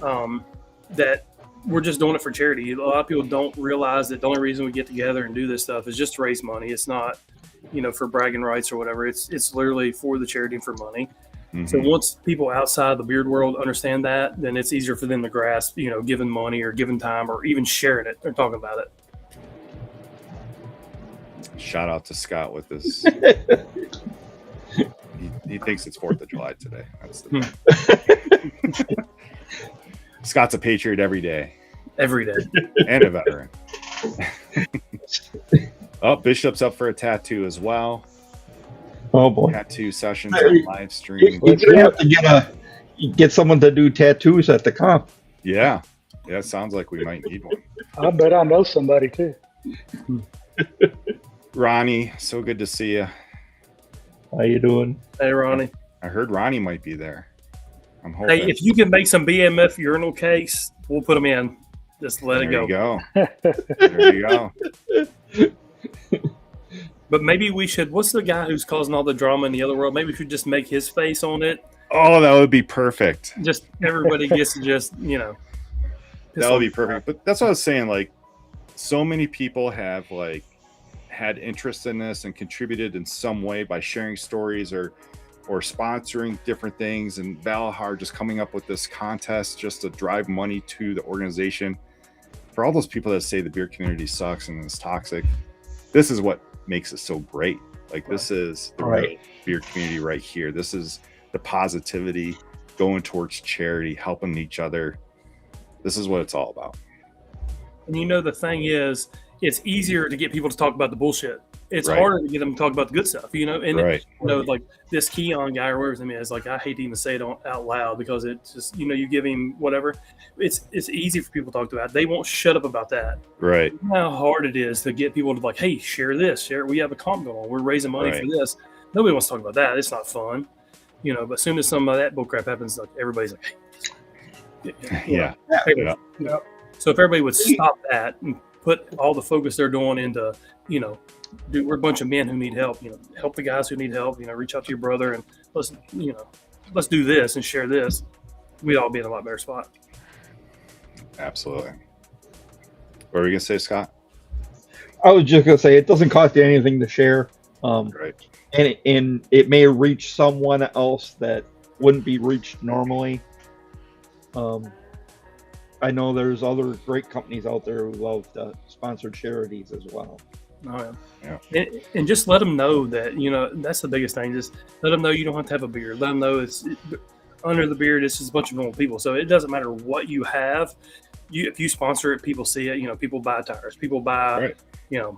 that we're just doing it for charity. A lot of people don't realize that the only reason we get together and do this stuff is just to raise money. It's not, for bragging rights or whatever. It's literally for the charity and for money. Mm-hmm. So once people outside the beard world understand that, then it's easier for them to grasp, giving money or giving time or even sharing it or talking about it. Shout out to Scott with this. he thinks it's 4th of July today. That's the Scott's a patriot every day. Every day. And a veteran. Bishop's up for a tattoo as well. Oh boy! Tattoo sessions on live stream. You're gonna have to get someone to do tattoos at the comp. Yeah, it sounds like we might need one. I bet I know somebody too. Ronnie, so good to see you. How you doing? Hey, Ronnie. I heard Ronnie might be there. I'm hoping. Hey, if you can make some BMF urinal case, we'll put them in. Just let it go. There you go. But maybe we should. What's the guy who's causing all the drama in the other world? Maybe we should just make his face on it. Oh, that would be perfect. Just everybody gets to just, that would be perfect. But that's what I was saying. Like, so many people have had interest in this and contributed in some way by sharing stories or sponsoring different things. And Valahar just coming up with this contest just to drive money to the organization. For all those people that say the beer community sucks and is toxic, this is what makes it so great. This is the right beer community right here. This is the positivity going towards charity, helping each other. This is what it's all about. And the thing is, it's easier to get people to talk about the bullshit. it's Right. harder to get them to talk about the good stuff, you know. And Right. you know, like this Keon guy or whatever his name is, like I hate to even say it out loud because it's just, you know, you give him whatever. It's easy for people to talk about. They won't shut up about that. Right. You know how hard it is to get people to like, hey, share this, share. We have a comp going on. We're raising money Right. for this. Nobody wants to talk about that. It's not fun, you know. But as soon as some of that bullcrap happens, like everybody's like, hey, Yeah. you know. So if everybody would stop that and put all the focus they're doing into, you know, we're a bunch of men who need help, you know, help the guys who need help, you know, reach out to your brother and let's do this and share this. We'd all be in a lot better spot. Absolutely. What were you gonna say, Scott? I was just gonna say it doesn't cost you anything to share, Right. and it may reach someone else that wouldn't be reached normally. I know there's other great companies out there who love to sponsor charities as well. Oh, yeah. And just let them know that, you know, that's the biggest thing. Just let them know you don't have to have a beard. Let them know under the beard, it's just a bunch of normal people. So it doesn't matter what you have. If you sponsor it, people see it. You know, people buy tires. People buy, you know,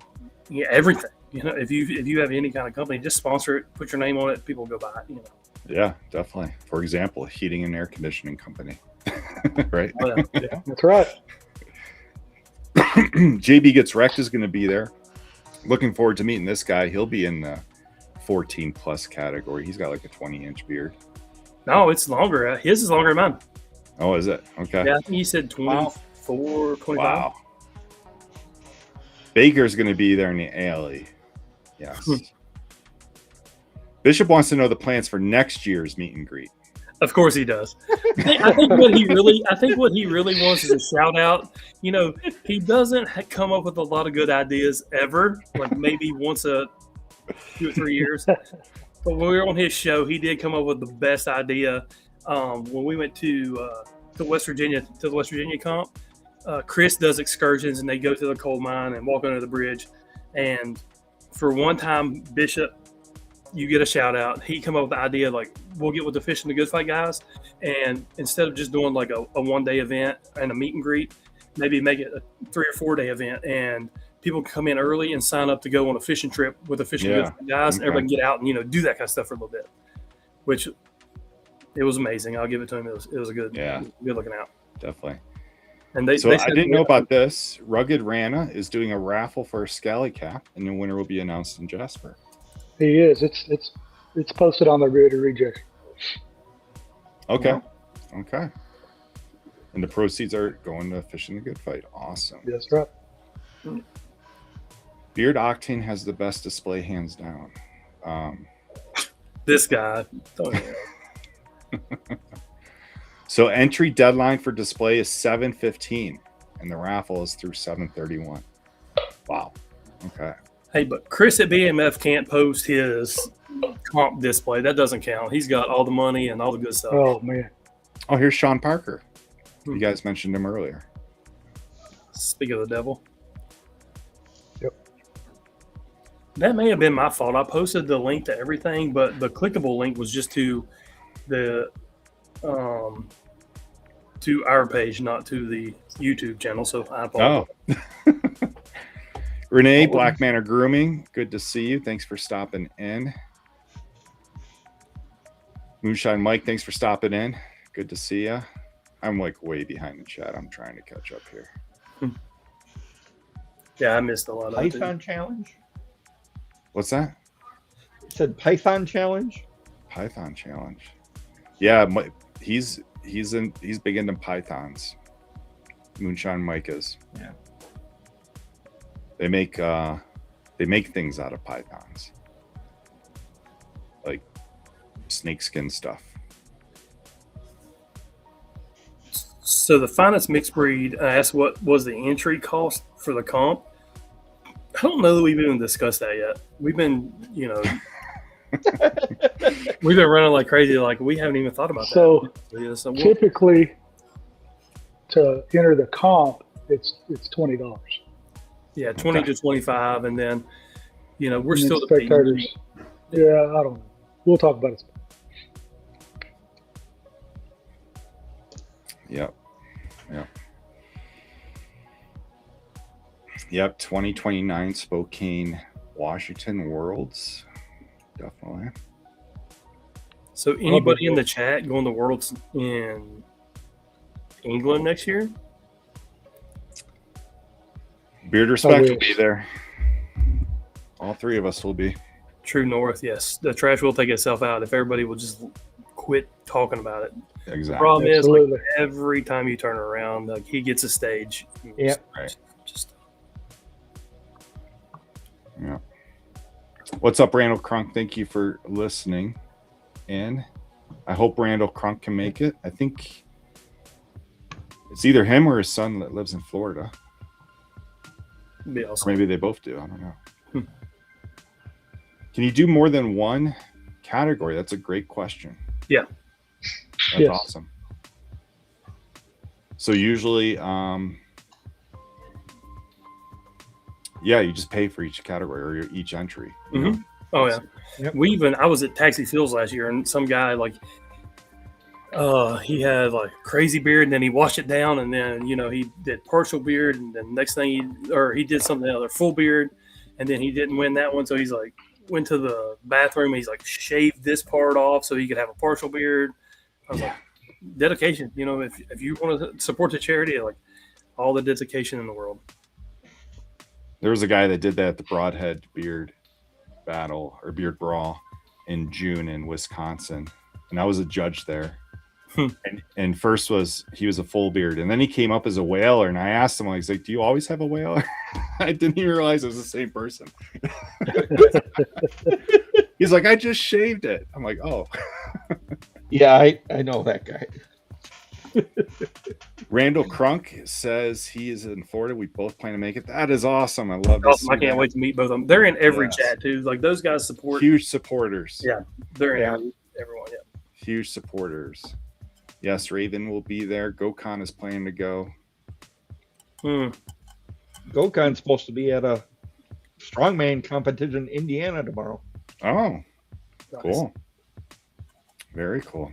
everything. You know, if you have any kind of company, just sponsor it. Put your name on it. People go buy it. You know. Yeah, definitely. For example, heating and air conditioning company. Right. Oh, yeah. That's right. JB Gets Wrecked is going to be there. Looking forward to meeting this guy. He'll be in the 14 plus category. He's got like a 20-inch beard. No, it's longer. His is longer than mine. Oh, is it? Okay. Yeah, I think he said 24, 25. Wow. Baker's going to be there in the alley. Yes. Bishop wants to know the plans for next year's meet and greet. Of course he does. I think what he really wants is a shout out. You know, he doesn't come up with a lot of good ideas ever. Like maybe once a 2 or 3 years. But when we were on his show, he did come up with the best idea. When we went to West Virginia to the West Virginia comp, Chris does excursions and they go to the coal mine and walk under the bridge. And for one time, Bishop, you get a shout out. He come up with the idea like we'll get with the Fish and the Good Fight guys, and instead of just doing like a 1-day event and a meet and greet, maybe make it a 3 or 4 day event, and people can come in early and sign up to go on a fishing trip with the Fish and Good Fight guys, and everybody can get out and do that kind of stuff for a little bit. Which it was amazing. I'll give it to him. It was a good, good looking out. Definitely. And I didn't know about this. Rugged Rana is doing a raffle for a Scally cap, and the winner will be announced in Jasper. He is. It's posted on their Bearded Reject. Okay. Yeah. Okay. And the proceeds are going to Fish and the Good Fight. Awesome. That's right. Beard Octane has the best display, hands down. This guy. So entry deadline for display is 7/15, and the raffle is through 7/31. Wow. Okay. Hey, but Chris at BMF can't post his comp display. That doesn't count. He's got all the money and all the good stuff. Oh, man. Oh, here's Sean Parker. You guys mentioned him earlier. Speak of the devil. Yep. That may have been my fault. I posted the link to everything, but the clickable link was just to the to our page, not to the YouTube channel. So I apologize. Oh. Renee, Black Manor Grooming, good to see you. Thanks for stopping in. Moonshine Mike, thanks for stopping in. Good to see you. I'm like way behind the chat. I'm trying to catch up here. Yeah, I missed a lot of it. Python challenge? What's that? It said Python challenge? Python challenge. Yeah, he's big into pythons. Moonshine Mike is. Yeah. They make things out of pythons, like snakeskin stuff. So the finest mixed breed, I asked what was the entry cost for the comp. I don't know that we've even discussed that yet. We've been, we've been running like crazy. Like we haven't even thought about that. So typically, to enter the comp, it's $20. Yeah, 20 to 25, and then we're and still spectators. Yeah, I don't know. We'll talk about it. Yep. 2029 Spokane Washington Worlds, definitely. So anybody in the chat going to Worlds in England next year? Beard Respect will be there. All three of us will be. True North, yes. The trash will take itself out if everybody will just quit talking about it. Exactly. The problem is, like, every time you turn around, like, he gets a stage. Yeah. Right. Yeah. What's up, Randall Crunk? Thank you for listening. And I hope Randall Crunk can make it. I think it's either him or his son that lives in Florida. Be awesome. Or maybe they both do. I don't know. Can you do more than one category? That's a great question. Yeah. That's awesome. So usually, you just pay for each category or each entry. Mm-hmm. Oh yeah. Yep. I was at Taxi Fields last year, and some guy, like, he had like crazy beard, and then he washed it down, and then he did partial beard, and then next thing he did something else, full beard, and then he didn't win that one, so he's like went to the bathroom, and he's like shaved this part off so he could have a partial beard. I was like, dedication. If you want to support the charity, like, all the dedication in the world. There was a guy that did that at the Broadhead Beard Battle or Beard Brawl in June in Wisconsin, and I was a judge there. And first he was a full beard, and then he came up as a whaler, and I asked him, he's like, do you always have a whaler? I didn't even realize it was the same person. He's like, I just shaved it. I'm like, oh. Yeah, I know that guy. Randall Crunk says he is in Florida. We both plan to make it. That is awesome. I love this. I can't wait to meet both of them. They're in every chat too. Like, those guys support. Huge supporters. Yeah, they're in everyone. Yeah. Huge supporters. Yes, Raven will be there. GoCon is planning to go. GoCon's supposed to be at a strongman competition in Indiana tomorrow. Oh, nice. Cool. Very cool.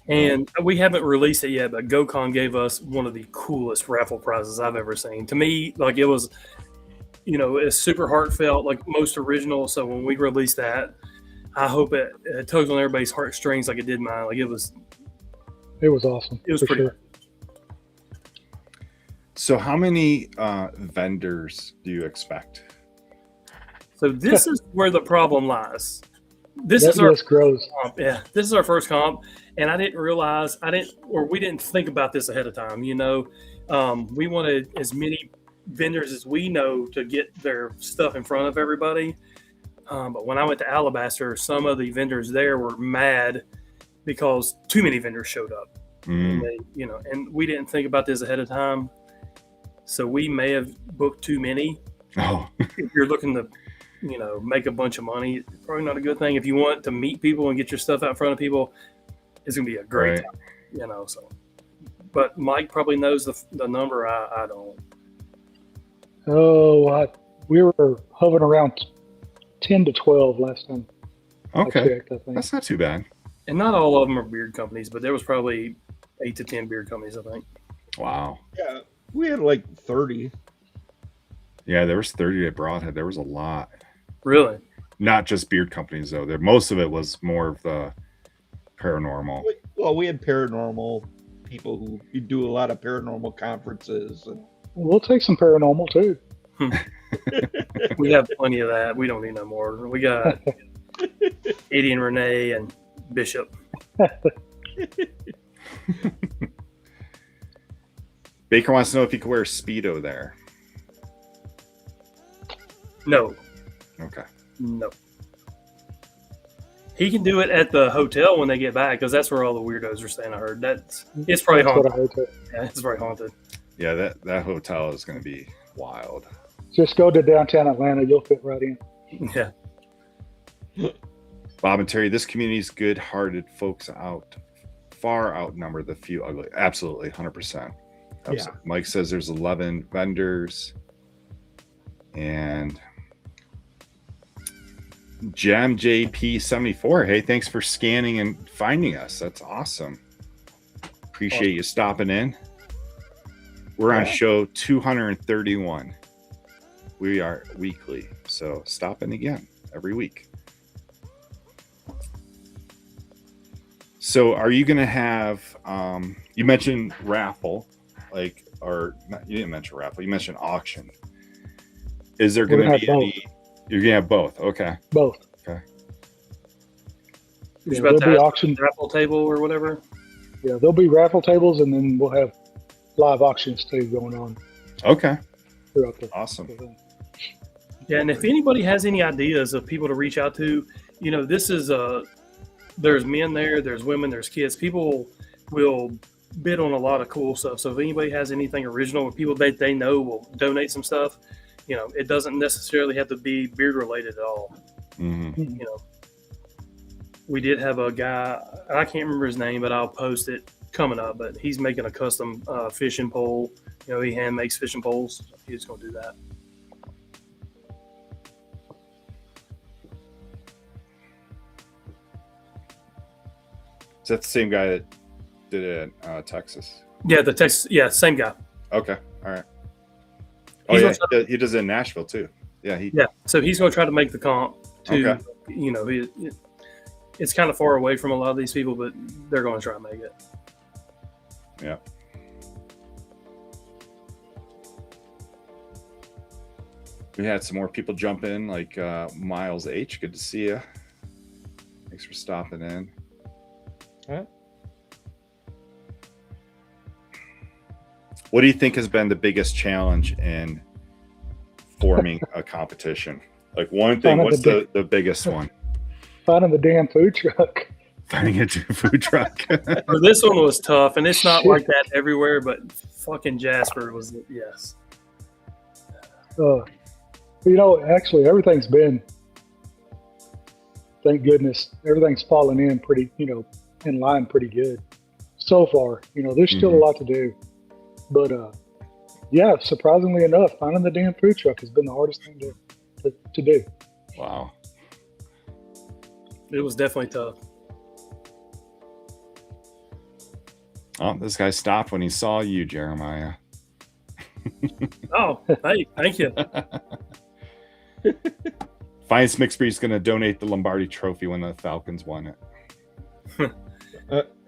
And we haven't released it yet, but GoCon gave us one of the coolest raffle prizes I've ever seen. To me, like, it was, it's super heartfelt, like most original. So when we released that, I hope it tugs on everybody's heartstrings like it did mine. Like, it was awesome. It was pretty. Sure. So how many vendors do you expect? So this is where the problem lies. This That is our list grows. comp. Yeah, this is our first comp, and I didn't realize we didn't think about this ahead of time. We wanted as many vendors as we know to get their stuff in front of everybody. But when I went to Alabaster, some of the vendors there were mad because too many vendors showed up. And we didn't think about this ahead of time. So we may have booked too many. Oh. If you're looking to, make a bunch of money, it's probably not a good thing. If you want to meet people and get your stuff out in front of people, it's going to be a great time, so. But Mike probably knows the number. I don't. We were hovering around 10 to 12 last time. Okay. I checked, I think. That's not too bad. And not all of them are beard companies, but there was probably 8 to 10 beard companies, I think. Wow. Yeah, we had like 30. Yeah, there was 30 at Broadhead. There was a lot. Really? Not just beard companies, though. Most of it was more of the paranormal. Well, we had paranormal people who do a lot of paranormal conferences. And... We'll take some paranormal, too. We have plenty of that. We don't need no more. We got Eddie and Renee and Bishop. Baker wants to know if you could wear a Speedo there. No. Okay. No. He can do it at the hotel when they get back, because that's where all the weirdos are staying. I heard it's probably haunted. Yeah, it's very haunted. Yeah, that hotel is going to be wild. Just go to downtown Atlanta. You'll fit right in. Yeah. Bob and Terry, this community's good-hearted folks far outnumber the few ugly. Absolutely, 100%. Yeah. Mike says there's 11 vendors. And Jam JP74, hey, thanks for scanning and finding us. That's awesome. Appreciate you stopping in. We're on show 231. We are weekly, so stop in again every week. So are you going to have, you mentioned raffle, like, or not, you didn't mention raffle, you mentioned auction. Is there going to be any, you're going to have both? Okay. Both. Okay. Yeah, there'll be auction raffle table or whatever. Yeah, there'll be raffle tables, and then we'll have live auctions too going on. Okay. Throughout the awesome. Yeah, and if anybody has any ideas of people to reach out to, this is there's men there, there's women, there's kids. People will bid on a lot of cool stuff. So if anybody has anything original or people that they know will donate some stuff, it doesn't necessarily have to be beard related at all. Mm-hmm. We did have a guy, I can't remember his name, but I'll post it coming up, but he's making a custom fishing pole. He hand makes fishing poles. He's going to do that. Is that the same guy that did it in Texas? Yeah, the Texas. Yeah, same guy. Okay, all right. Oh yeah, he does it in Nashville too. Yeah, So he's going to try to make the comp too. Okay. It's kind of far away from a lot of these people, but they're going to try to make it. Yeah. We had some more people jump in, like Miles H. Good to see you. Thanks for stopping in. Huh? What do you think has been the biggest challenge in forming a competition? Like one thing, what's the biggest one? Finding the damn food truck. Finding a food truck. Well, this one was tough, and it's not like that everywhere, but fucking Jasper was, yes. Actually, everything's been, thank goodness, everything's fallen in pretty, in line pretty good so far. There's still a lot to do, but yeah, surprisingly enough, finding the damn food truck has been the hardest thing to do. Wow. It was definitely tough. Oh, this guy stopped when he saw you, Jeremiah. Oh, hey, thank you. Finest Mixed Breed is going to donate the Lombardi Trophy when the Falcons won it.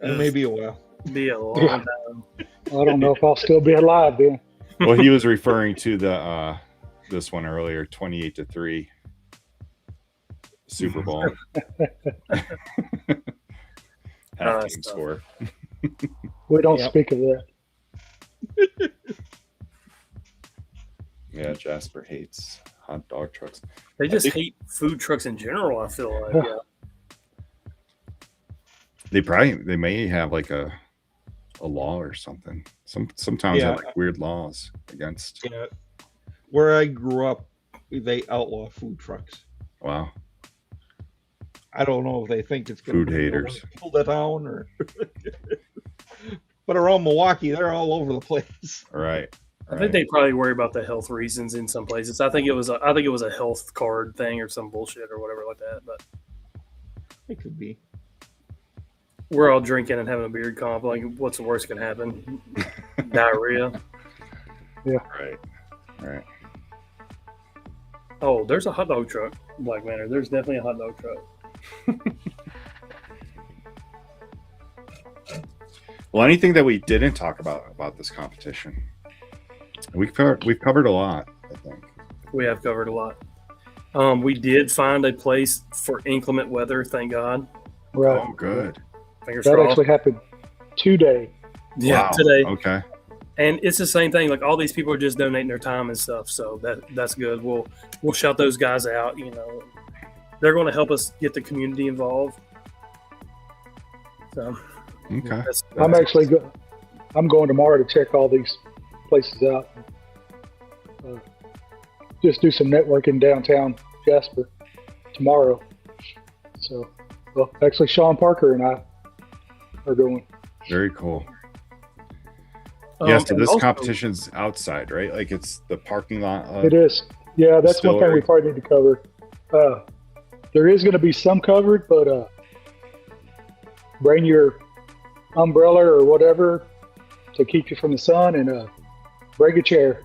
Maybe a while. Be a long time. I don't know if I'll still be alive then. Well, he was referring to the this one earlier, 28-3 Super Bowl. Halftime score. We don't speak of that. Yeah, Jasper hates hot dog trucks. They just hate food trucks in general, I feel like. Yeah. They may have like a law or something. Sometimes they have like weird laws against. Yeah. Where I grew up, they outlaw food trucks. Wow. I don't know if they think it's going food haters pull that down or. But around Milwaukee, they're all over the place. Right. I think they probably worry about the health reasons in some places. I think it was a health card thing or some bullshit or whatever like that. But it could be. We're all drinking and having a beard comp. Like, what's the worst can happen? Diarrhea. Yeah. Right. Oh, there's a hot dog truck, Black Manor. There's definitely a hot dog truck. Well, anything that we didn't talk about this competition? We've covered a lot, I think. We have covered a lot. We did find a place for inclement weather, thank God. Right. Oh, good. Fingers that crossed. Actually happened today. Yeah, wow. Today. Okay. And it's the same thing. Like, all these people are just donating their time and stuff, so that's good. We'll shout those guys out. They're going to help us get the community involved. So. Okay. I'm going tomorrow to check all these places out. Just do some networking downtown Jasper tomorrow. So, actually, Sean Parker and I are going. Very cool. So this competition's outside, right? Like, it's the parking lot. It is. Yeah, that's one thing we probably need to cover. There is going to be some covered, but bring your umbrella or whatever to keep you from the sun, and bring a chair.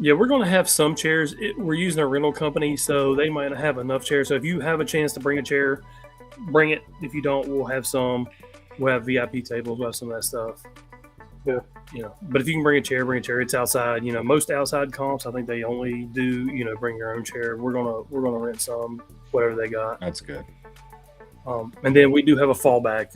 Yeah, we're going to have some chairs. We're using a rental company, so they might not have enough chairs. So if you have a chance to bring a chair, bring it. If you don't, we'll have some. We'll have VIP tables. We'll have some of that stuff. Yeah. But if you can bring a chair, bring a chair. It's outside. Most outside comps, I think they only do, bring your own chair. We're gonna rent some, whatever they got. That's good. And then we do have a fallback.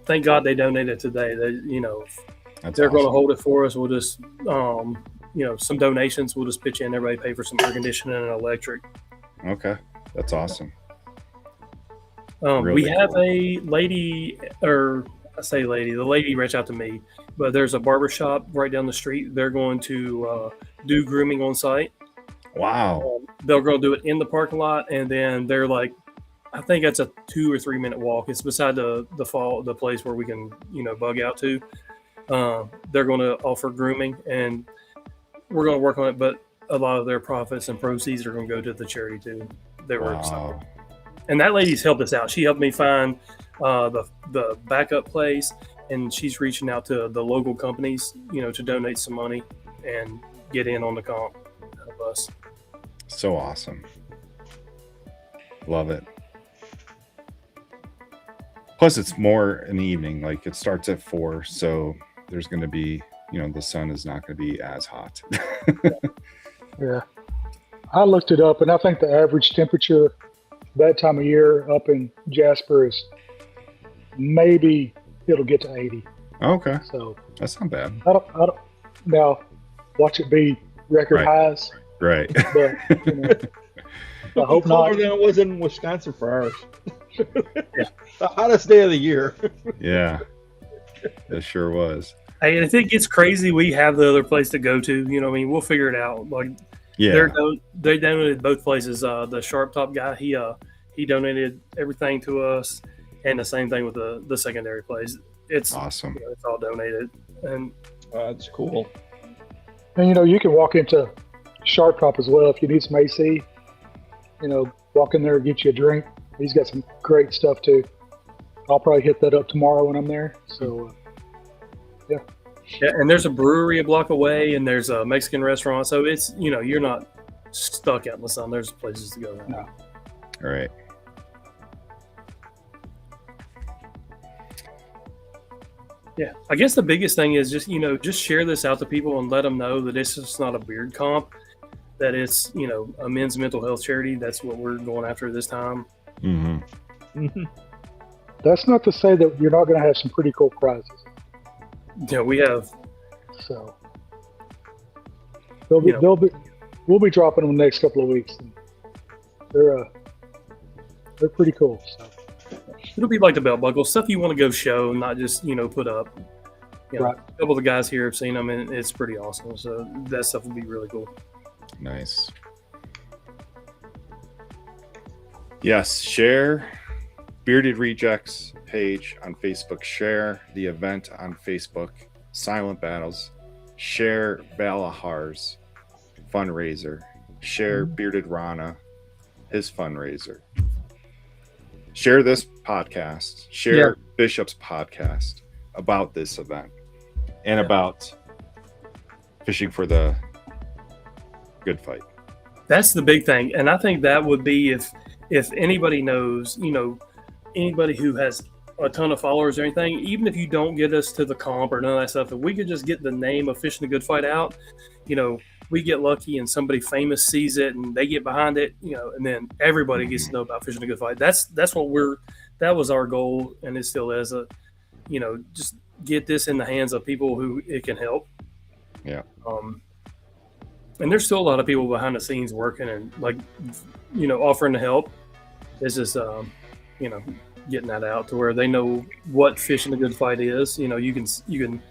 Thank God they donated today. They're going to hold it for us. We'll just, some donations. We'll just pitch in. Everybody pay for some air conditioning and electric. Okay, that's awesome. We have a lady, or I say lady, the lady reached out to me, but there's a barber shop right down the street. They're going to do grooming on site. Wow. They're going to do it in the parking lot, and then they're like, I think that's a 2 or 3 minute walk. It's beside the place where we can, bug out to. They're going to offer grooming, and we're going to work on it, but a lot of their profits and proceeds are going to go to the charity too. They were excited. And that lady's helped us out. She helped me find the backup place, and she's reaching out to the local companies, to donate some money and get in on the comp. Help us. So awesome. Love it. Plus, it's more in the evening. Like, it starts at 4, so there's going to be, the sun is not going to be as hot. Yeah. I looked it up, and I think the average temperature that time of year up in Jasper is maybe it'll get to 80. Okay. So that's not bad. I don't now watch it be record highs. Right. But I hope colder not. than it was in Wisconsin for ours. The hottest day of the year. Yeah. It sure was. Hey, and if it gets crazy, we have the other place to go to. We'll figure it out. Like, yeah, they donated both places. The Sharptop guy, he donated everything to us, and the same thing with the secondary place. It's awesome. It's all donated, and that's cool. And you can walk into Sharptop as well if you need some AC. Walk in there and get you a drink. He's got some great stuff too. I'll probably hit that up tomorrow when I'm there. So, yeah. Yeah, and there's a brewery a block away, and there's a Mexican restaurant. So it's, you're not stuck out in the sun. There's places to go. No. All right. Yeah, I guess the biggest thing is just, just share this out to people and let them know that it's just not a beard comp, that it's, a men's mental health charity. That's what we're going after this time. Mm-hmm. That's not to say that you're not going to have some pretty cool prizes. Yeah, we have. So we'll be dropping them the next couple of weeks. And they're pretty cool. So. It'll be like the belt buckle stuff you want to go show, not just put up. Right. A couple of the guys here have seen them, and it's pretty awesome. So that stuff will be really cool. Nice. Yes, share Bearded Rejects page on Facebook. Share the event on Facebook, Silent Battles. Share Balahar's fundraiser. Share Bearded Rana, his fundraiser. Share this podcast. Share Bishop's podcast about this event and about fishing for the good fight. That's the big thing. And I think that would be if anybody knows, anybody who has a ton of followers or anything, even if you don't get us to the comp or none of that stuff, if we could just get the name of Fishing the Good Fight out, we get lucky and somebody famous sees it and they get behind it, and then everybody gets to know about Fishing the Good Fight. That was our goal, and it still is. Just get this in the hands of people who it can help. Yeah. And there's still a lot of people behind the scenes working and offering to help. It's just getting that out to where they know what Fishing a Good Fight is. You can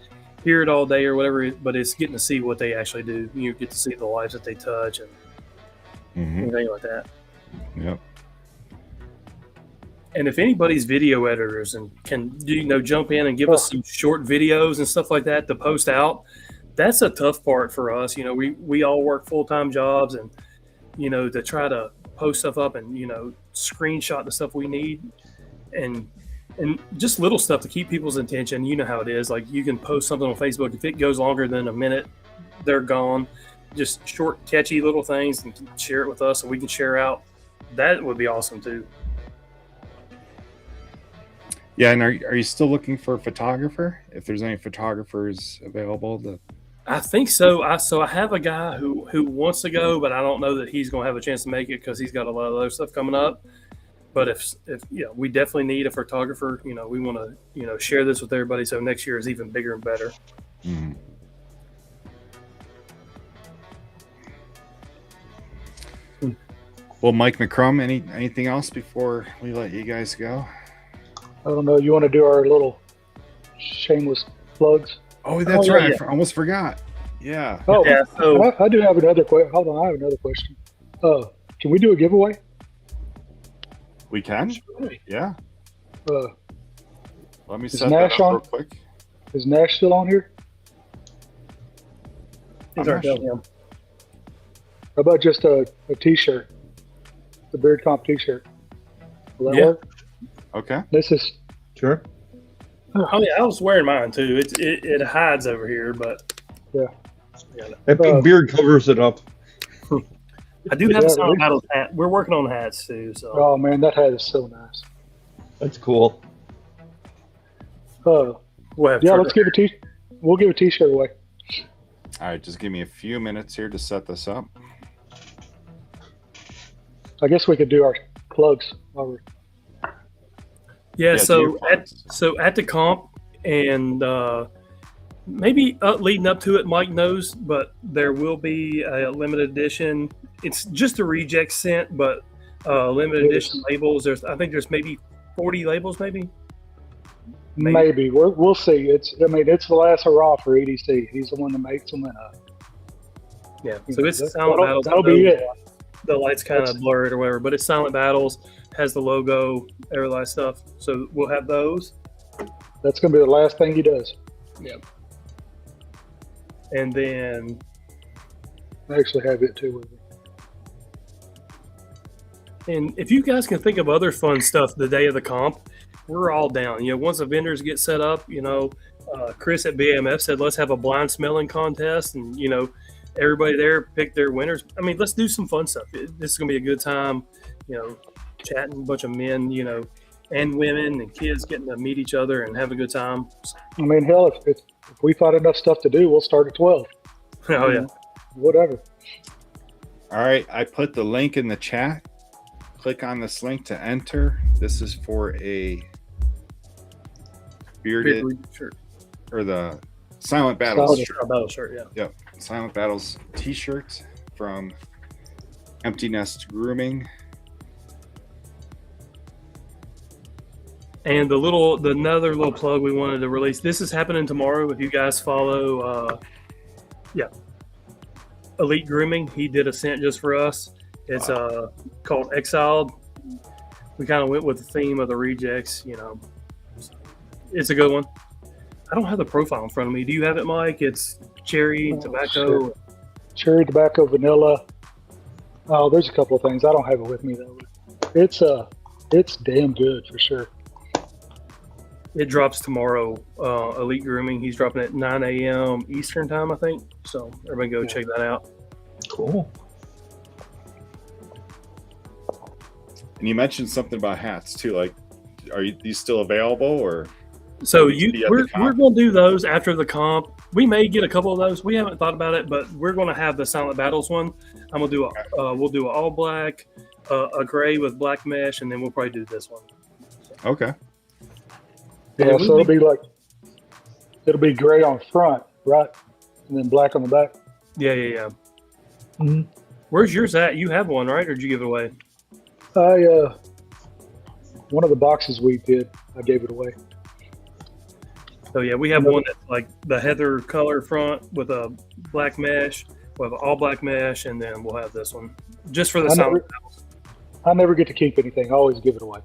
hear it all day or whatever, but it's getting to see what they actually do. You get to see the lives that they touch and anything like that. Yep. And if anybody's video editors and can jump in and give us some short videos and stuff like that to post out, that's a tough part for us. We all work full-time jobs, and to try to post stuff up and screenshot the stuff we need and just little stuff to keep people's attention. You know how it is. Like, you can post something on Facebook, if it goes longer than a minute, they're gone. just short, catchy little things and share it with us, and we can share out. That would be awesome too. Yeah, and are you still looking for a photographer? If there's any photographers available, I think so. I have a guy who wants to go, but I don't know that he's going to have a chance to make it because he's got a lot of other stuff coming up. But if we definitely need a photographer. We want to share this with everybody so next year is even bigger and better. Mm. Well, Mike McCrum, anything else before we let you guys go? I don't know. You want to do our little shameless plugs? Oh, that's right. Yeah. I almost forgot. Yeah. Oh, yeah. So I do have another question. Hold on, I have another question. Can we do a giveaway? We can. Yeah. Let me set Nash that up on? real quick. Is Nash still on here? How How about just a T-shirt, the Beard Comp T-shirt? Will that work? Okay. This is sure. Oh yeah, I was wearing mine too. It hides over here, but yeah. That big beard covers it up. I do have a Silent Battles hat. We're working on hats too. So. Oh man, that hat is so nice. That's cool. Let's give we'll give a T-shirt away. All right, just give me a few minutes here to set this up. I guess we could do our plugs while we're. Yeah, so at the comp and maybe leading up to it, Mike knows, but there will be a limited edition. It's just a reject scent, but limited edition labels. I think there's maybe 40 labels, maybe. Maybe we'll see. It's the last hurrah for EDC. He's the one that makes them. Yeah, so it's Silent Battles. That'll be it. The light's kind of blurred or whatever, but it's Silent Battles, has the logo, every last stuff. So we'll have those. That's going to be the last thing he does. Yeah. And then I actually have it too with me. And if you guys can think of other fun stuff the day of the comp, we're all down. Once the vendors get set up, Chris at BMF said, let's have a blind smelling contest and, everybody there pick their winners. I mean, let's do some fun stuff. This is going to be a good time, chatting, a bunch of men, and women and kids getting to meet each other and have a good time. I mean, hell, if we find enough stuff to do, we'll start at 12. Oh, yeah. Whatever. All right. I put the link in the chat. Click on this link to enter. This is for a bearded shirt. Or the Silent Battles shirt. Battle shirt, yeah. Yep. Silent Battles t-shirt from Empty Nest Grooming. And another little plug we wanted to release. This is happening tomorrow. If you guys follow, Elite Grooming, he did a scent just for us. It's called Exiled. We kind of went with the theme of the rejects. It's a good one. I don't have the profile in front of me. Do you have it, Mike? It's cherry, tobacco. Sure. Cherry, tobacco, vanilla. Oh, there's a couple of things. I don't have it with me though. It's damn good for sure. It drops tomorrow. Elite Grooming. He's dropping it at 9 a.m. Eastern time, I think. So everybody go check that out. Cool. And you mentioned something about hats too. Like, are these still available or? So we're going to do those after the comp. We may get a couple of those. We haven't thought about it, but we're going to have the Silent Battles one. I'm going to do we'll do an all black, a gray with black mesh, and then we'll probably do this one. Okay. Yeah, so it'll be gray on front, right, and then black on the back. Yeah. Mm-hmm. Where's yours at? You have one, right, or did you give it away? One of the boxes we did, I gave it away. So yeah, we have one that's like the heather color front with a black mesh. We'll have all black mesh, and then we'll have this one just for the Silent Battles. I never get to keep anything. I always give it away.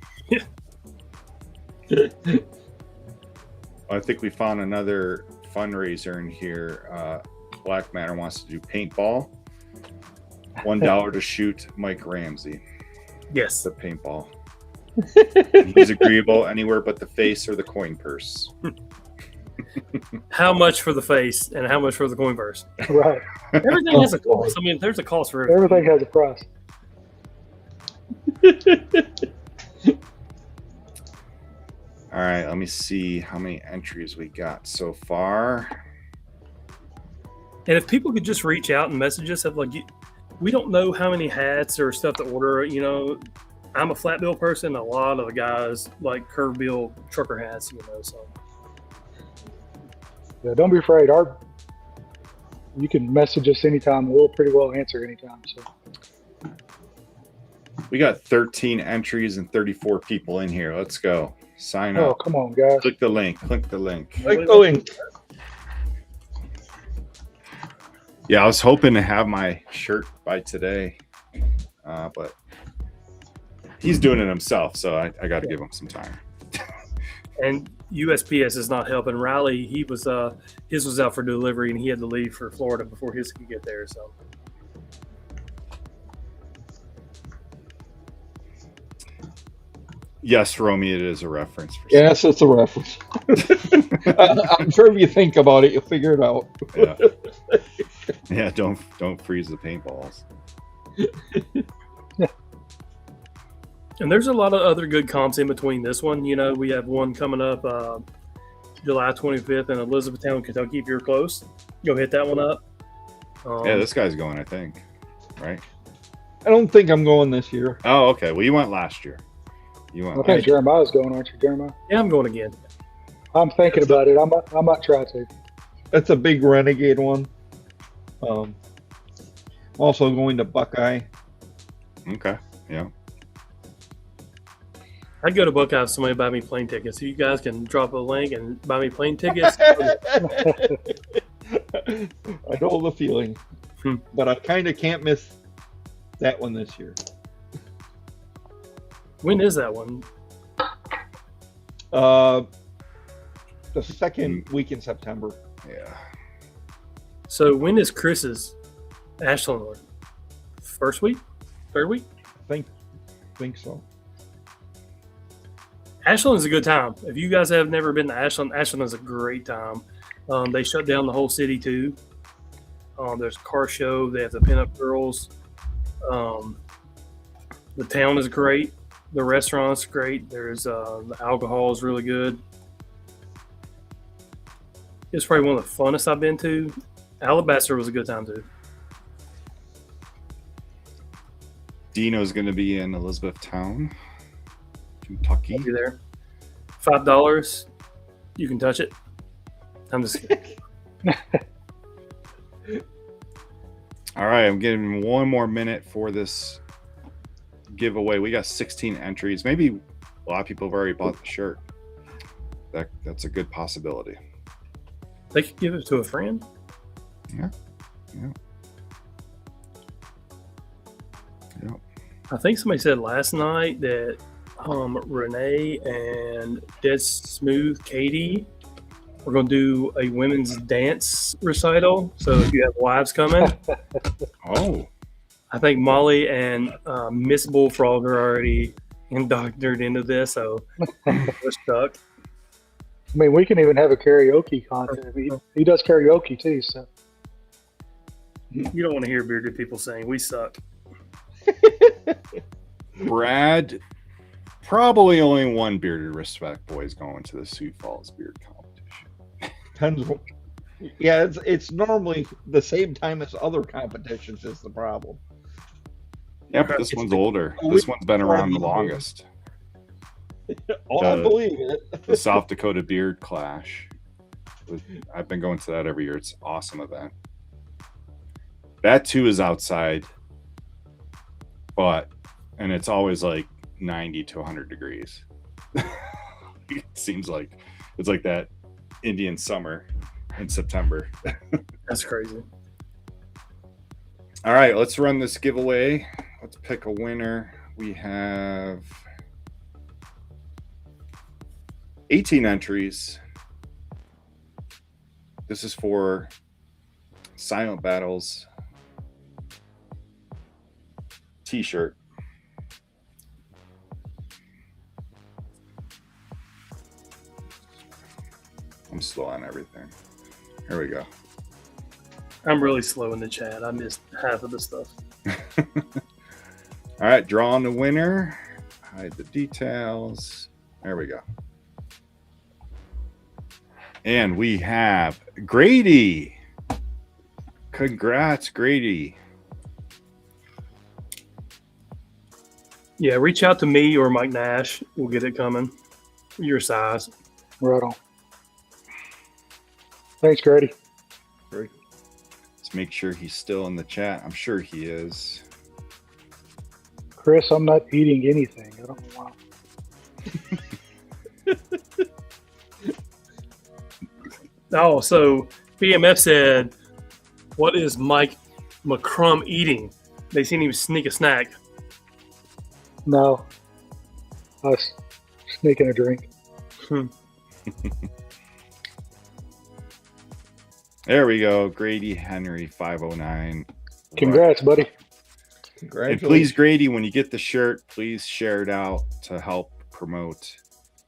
I think we found another fundraiser in here. Black Matter wants to do paintball. $1 to shoot Mike Ramsey. Yes. The paintball. He's agreeable anywhere but the face or the coin purse. how much for the face and how much for the coin purse. Right. Everything has a cost. I mean, there's a cost for everything. Everything has a price. All right, let me see how many entries we got so far. And if people could just reach out and message us, like, we don't know how many hats or stuff to order. You know, I'm a flat bill person. A lot of the guys like curved bill trucker hats. You know, so Yeah, don't be afraid. You can message us anytime. We'll pretty well answer anytime. So We got 13 entries and 34 people in here. Let's go. Sign up. Oh, come on, guys. Click the link. Click the link. Click the link. Yeah, I was hoping to have my shirt by today, but he's doing it himself, so I got to give him some time. And USPS is not helping. Riley, his was out for delivery, and he had to leave for Florida before his could get there. So Yes, Romy, it is a reference. For Yes, it's a reference. I'm sure if you think about it, you'll figure it out. Yeah. Yeah, don't freeze the paintballs. And there's a lot of other good comps in between this one. You know, we have one coming up July 25th in Elizabethtown, Kentucky. If you're close, go hit that one up. Yeah, this guy's going, I think. Right? I don't think I'm going this year. Oh, okay. Well, you went last year. I think Jeremiah's going, aren't you, Jeremiah? Yeah, I'm going again. I'm thinking about it. I might try to. That's a big Renegade one. Also going to Buckeye. Okay. Yeah. I'd go to Buckeye if somebody buy me plane tickets. So you guys can drop a link and buy me plane tickets. I know the feeling. But I kind of can't miss that one this year. When is that one? The second week in September. Yeah. So when is Chris's Ashland one? First week? Third week? I think so. Ashland is a good time. If you guys have never been to Ashland, Ashland is a great time. They shut down the whole city too. There's a car show. They have the pinup girls. The town is great. The restaurant's great. There's the alcohol is really good. It's probably one of the funnest I've been to. Alabaster was a good time too. Dino's going to be in Elizabethtown, Kentucky. I'll be there. $5. You can touch it. I'm just kidding. All right, I'm giving one more minute for this giveaway. We got 16 entries. Maybe a lot of people have already bought the shirt. That's a good possibility. They could give it to a friend. Yeah. I think somebody said last night that Renee and Dead Smooth Katie we're going to do a women's dance recital. So if you have wives coming. Oh. I think Molly and Miss Bullfrog are already indoctrinated into this, so we're stuck. I mean, we can even have a karaoke contest. He does karaoke too, so. You don't want to hear bearded people saying we suck. Brad, probably only one bearded respect boy is going to the Sioux Falls beard competition. Yeah, it's normally the same time as other competitions is the problem. Yeah, but this one's older. This one's been around the longest. I believe it. The South Dakota Beard Clash. I've been going to that every year. It's an awesome event. That too is outside, and it's always like 90 to 100 degrees. It seems like it's like that Indian summer in September. That's crazy. All right, let's run this giveaway. Let's pick a winner. We have 18 entries. This is for Silent Battles t-shirt. I'm slow on everything. Here we go. I'm really slow in the chat. I missed half of the stuff. All right, drawing the winner. Hide the details. There we go. And we have Grady. Congrats, Grady. Yeah, reach out to me or Mike Nash. We'll get it coming. Your size. Right on. Thanks, Grady. Great. Let's make sure he's still in the chat. I'm sure he is. Chris, I'm not eating anything. I don't know why. Oh, so PMF said, what is Mike McCrum eating? They seen him sneak a snack. No. I was sneaking a drink. There we go. Grady Henry 509. Congrats, buddy. And please, Grady, when you get the shirt, please share it out to help promote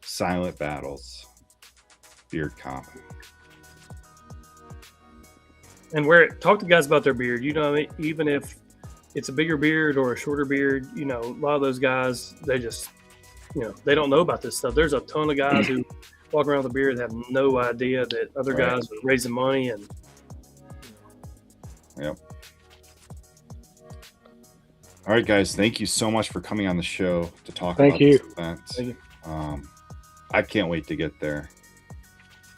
Silent Battles beard comp. And talk to guys about their beard. You know, even if it's a bigger beard or a shorter beard, you know, a lot of those guys, they just, you know, they don't know about this stuff. There's a ton of guys who walk around with a beard and have no idea that other guys are raising money and. Yep. All right, guys. Thank you so much for coming on the show to talk about this event. Thank you. I can't wait to get there.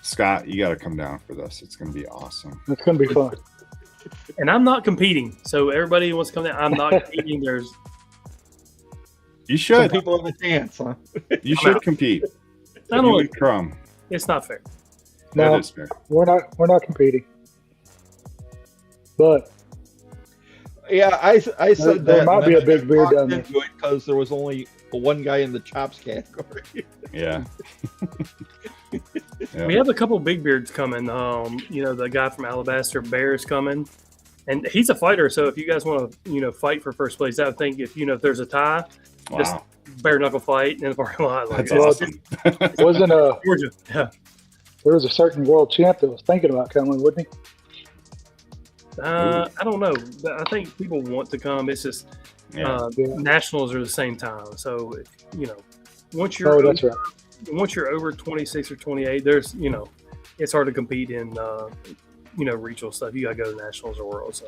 Scott, you got to come down for this. It's going to be awesome. It's going to be fun. And I'm not competing. So everybody who wants to come down, I'm not competing. You should. Some people have a chance, huh? You should compete. I don't want Crumb. It's not fair. No, That is fair. we're not competing. But yeah, I said there that might be a big beard down there because there was only one guy in the chops category. Yeah. We have a couple big beards coming. You know, the guy from Alabaster Bear is coming, and he's a fighter. So if you guys want to, you know, fight for first place, I would think if there's a tie, just bare knuckle fight in the parking lot. Like, that's awesome. Wasn't Georgia? Yeah. There was a certain world champ that was thinking about coming, wasn't he? I don't know. I think people want to come. It's just nationals are the same time. So you know, once you're that's right. Once you're over 26 or 28, there's, you know, it's hard to compete in, you know, regional stuff. You got to go to nationals or world. So.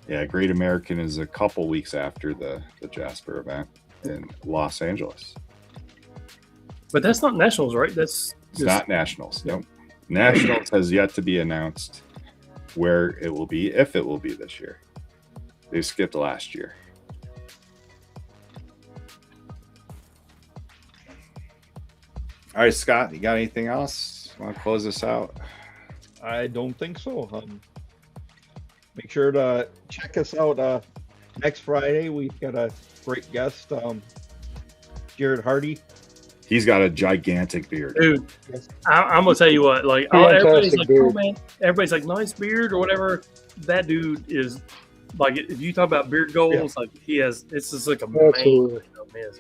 Yeah, Great American is a couple weeks after the Jasper event in Los Angeles. But that's not nationals, right? It's not nationals. Nope. Nationals has yet to be announced where it will be, if it will be this year. They skipped last year. All right, Scott, you got anything else? Want to close this out? I don't think so. Make sure to check us out next Friday. We've got a great guest, Jared Hardy. He's got a gigantic beard. Dude, I'm going to tell you what. Like, everybody's like, oh, man. Everybody's like, nice beard or whatever. That dude is, like, if you talk about beard goals, like, he has, it's just like a Absolutely. man.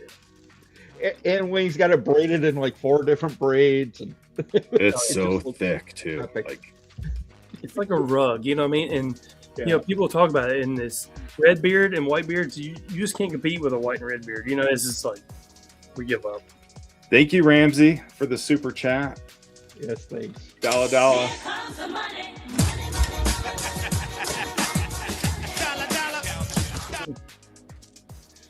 And when he's got it braided in like 4 different braids, and it's so thick too. Epic. Like it's like a rug, you know what I mean? And you know, people talk about it in this red beard and white beards. You just can't compete with a white and red beard. You know, it's just like we give up. Thank you, Ramsey, for the super chat. Yes, thanks. Dollar dollar.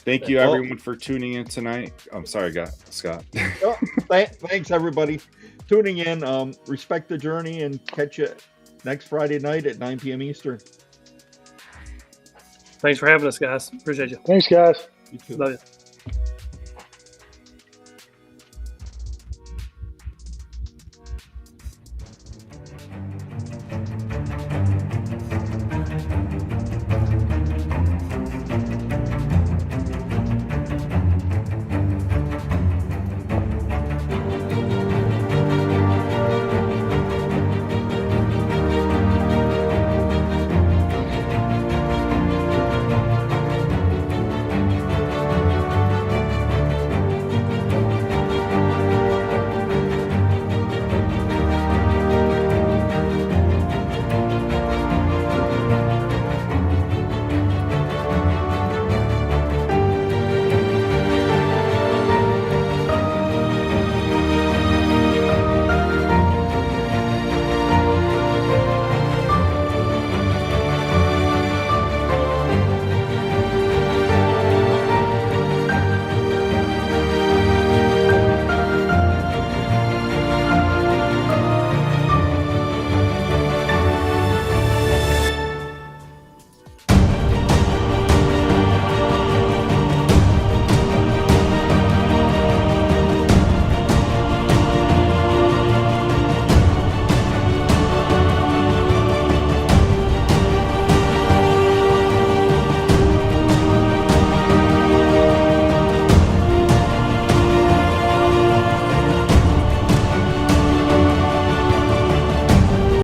Thank you, everyone, for tuning in tonight. I'm sorry, Scott. Thanks, everybody, tuning in. Respect the journey, and catch you next Friday night at 9 p.m. Eastern. Thanks for having us, guys. Appreciate you. Thanks, guys. You too. Love you.